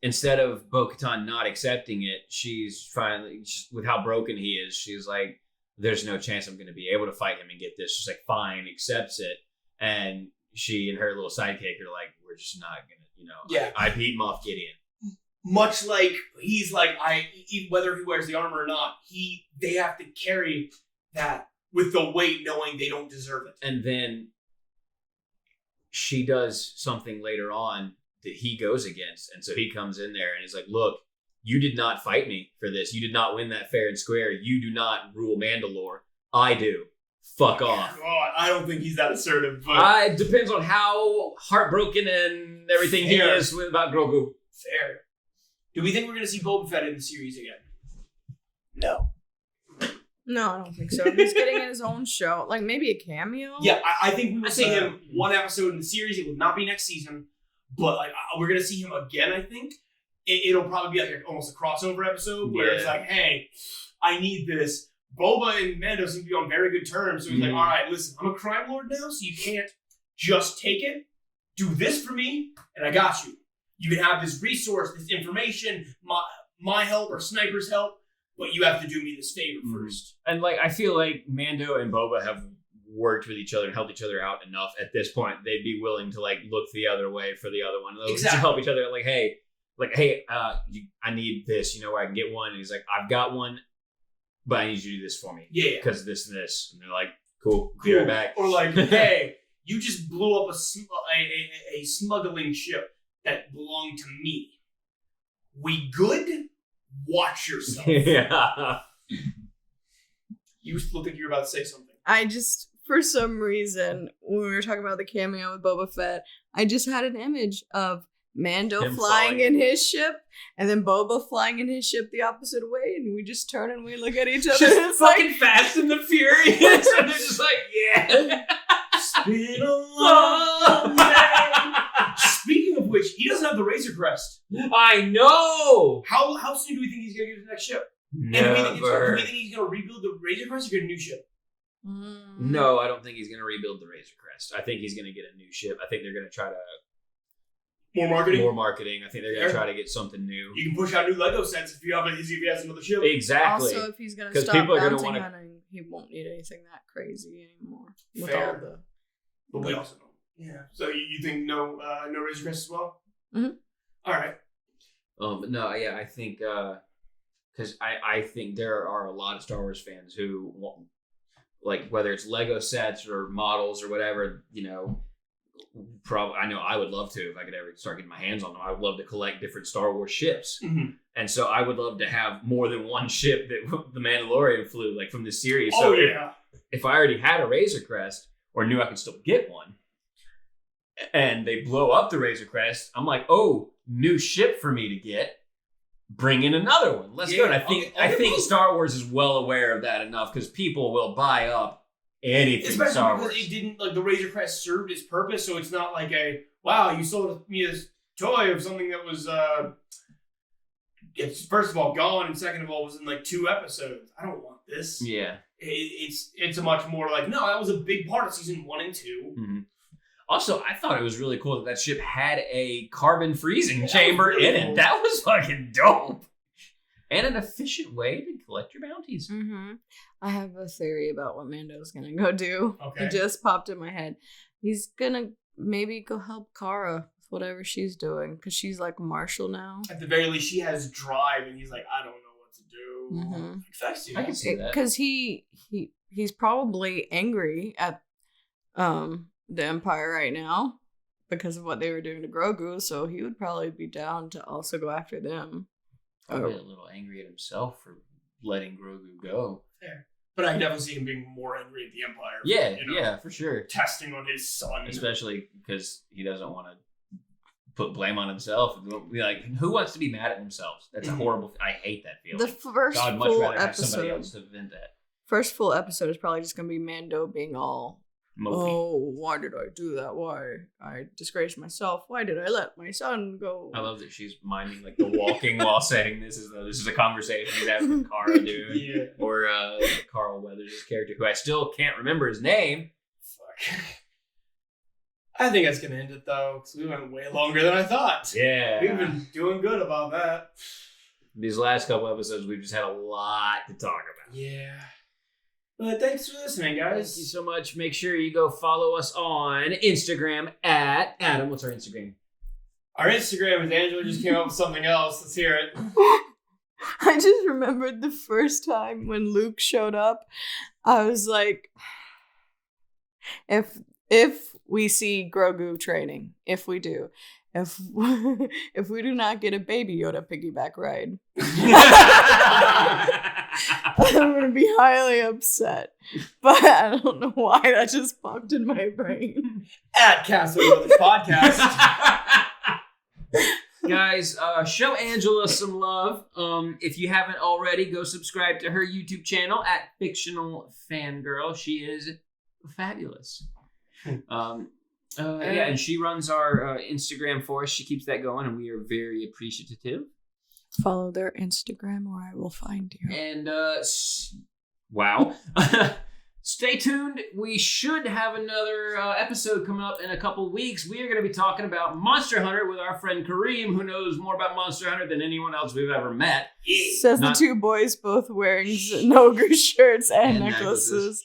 A: instead of Bo-Katan not accepting it, she's finally, with how broken he is, she's like, there's no chance I'm going to be able to fight him and get this. She's like, fine, accepts it. And she and her little sidekick are like, we're just not going to, I beat Moff Gideon.
B: Much like he's like, whether he wears the armor or not, they have to carry that with the weight, knowing they don't deserve it.
A: And then she does something later on that he goes against. And so he comes in there and he's like, look, you did not fight me for this. You did not win that fair and square. You do not rule Mandalore. I do. Fuck off.
B: God, I don't think he's that assertive. But
A: It depends on how heartbroken and everything he is about Grogu.
B: Fair. Do we think we're going to see Boba Fett in the series again? No.
C: No, I don't think so. He's getting in his own show. Like, maybe a cameo?
B: Yeah, I think we will see him one episode in the series. It will not be next season. But like, we're going to see him again, I think. It'll probably be like almost a crossover episode where it's like, hey, I need this. Boba and Mando seem to be on very good terms. So he's like, all right, listen, I'm a crime lord now, so you can't just take it. Do this for me, and I got you. You can have this resource, this information, my help or Sniper's help, but you have to do me this favor first.
A: And like, I feel like Mando and Boba have worked with each other and helped each other out enough at this point. They'd be willing to like look the other way for the other one.
B: Exactly.
A: To help each other. Like, hey, I need this, where I can get one. And he's like, I've got one, but I need you to do this for me.
B: Yeah.
A: Because this and this. And they're like, cool. Be right back.
B: Or like, hey, you just blew up a smuggling ship that belonged to me. We good? Watch yourself.
A: Yeah.
B: You look like you were about to say something.
C: I just, for some reason, when we were talking about the cameo with Boba Fett, I just had an image of Mando flying in his ship, and then Boba flying in his ship the opposite way, and we just turn and we look at each other.
A: Just fucking Fast and the Furious. And they're just like, yeah.
B: It's been a long day. Speaking of which, he doesn't have the Razor Crest.
A: I know.
B: How soon do we think he's gonna get his next ship?
A: Never.
B: And do we think he's gonna rebuild the Razor Crest or get a new ship?
A: No, I don't think he's gonna rebuild the Razor Crest. I think he's gonna get a new ship. I think they're gonna try to
B: More marketing.
A: I think they're gonna try to get something new.
B: You can push out new Lego sets if he has another ship.
A: Exactly.
C: Also, if he's gonna
A: 'Cause
C: stop
A: people are gonna
C: bounty
A: wanna-
C: hunting, he won't need anything that crazy anymore. With
B: Fair.
C: all the
B: But we also don't. Yeah. So you think no Razor Crest as well?
C: Mhm.
B: All right.
A: But no, yeah, I think because I think there are a lot of Star Wars fans who want, like, whether it's Lego sets or models or whatever, you know, probably I know I would love to if I could ever start getting my hands on them. I would love to collect different Star Wars ships, and so I would love to have more than one ship that the Mandalorian flew, like from the series. So if I already had a Razor Crest or knew I could still get one, and they blow up the Razor Crest, I'm like, oh, new ship for me to get. Bring in another one. Let's go. And I think Star Wars is well aware of that enough because people will buy up anything
B: Especially
A: Star
B: because
A: Wars.
B: it didn't, like, the Razor Crest served its purpose, so it's not like wow, you sold me this toy of something that was, it's first of all gone, and second of all was in like 2 episodes. I don't want this.
A: Yeah.
B: It's a much more like, no, that was a big part of season 1 and 2.
A: Mm-hmm. Also, I thought it was really cool that ship had a carbon freezing chamber
B: really
A: in it.
B: cool.
A: That was fucking dope. And an efficient way to collect your bounties.
C: Mm-hmm. I have a theory about what Mando's gonna go do.
B: Okay.
C: It just popped in my head. He's gonna maybe go help Kara with whatever she's doing because she's like Marshall now.
B: At the very least, she has drive, and he's like, I don't know what to do.
C: Mm-hmm.
B: Facts, you
A: I
B: know?
A: can see that.
C: Because he's probably angry at the Empire right now because of what they were doing to Grogu, so he would probably be down to also go after them.
A: Probably a little angry at himself for letting Grogu go.
B: Fair. But I can definitely see him being more angry at the Empire.
A: Yeah,
B: you know,
A: yeah, for sure.
B: testing on his son.
A: Especially because he doesn't want to put blame on himself. Be like, who wants to be mad at themselves? That's a horrible. I hate that feeling.
C: The first
A: God, much
C: full
A: rather have somebody else
C: episode,
A: to vent that.
C: first full episode is probably just gonna be Mando being all,
A: Mopey.
C: oh, why did I do that? Why I disgraced myself? Why did I let my son go?
A: I love that she's minding like the walking while saying this is a conversation he's having with Cara, dude.
B: Yeah.
A: Or Carl Weathers' character, who I still can't remember his name.
B: Fuck. I think that's gonna end it though, because we went way longer than I thought.
A: Yeah.
B: We've been doing good about that.
A: These last couple episodes, we've just had a lot to talk about.
B: Yeah. But thanks for listening, guys.
A: Thank you so much. Make sure you go follow us on Instagram at Adam. What's our Instagram?
B: Our Instagram is Angela just came up with something else. Let's hear it.
C: I just remembered the first time when Luke showed up. I was like, if we see Grogu training, if we do, if we do not get a Baby Yoda piggyback ride, I'm gonna be highly upset. But I don't know why that just popped in my brain.
B: At Castle Brothers Podcast.
A: Guys, show Angela some love. If you haven't already, go subscribe to her YouTube channel at Fictional Fangirl. She is fabulous. Yeah, and she runs our Instagram for us. She keeps that going, and we are very appreciative.
C: Follow their Instagram or I will find you.
A: And, wow. Stay tuned. We should have another episode coming up in a couple weeks. We are going to be talking about Monster Hunter with our friend Kareem, who knows more about Monster Hunter than anyone else we've ever met.
C: Says the two boys both wearing Nogu shirts and necklaces.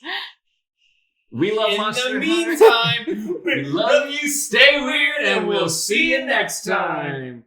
A: We love
B: In
A: Monster
B: the
A: Hunter.
B: meantime,
A: We love you. Stay weird, and we'll see you next time.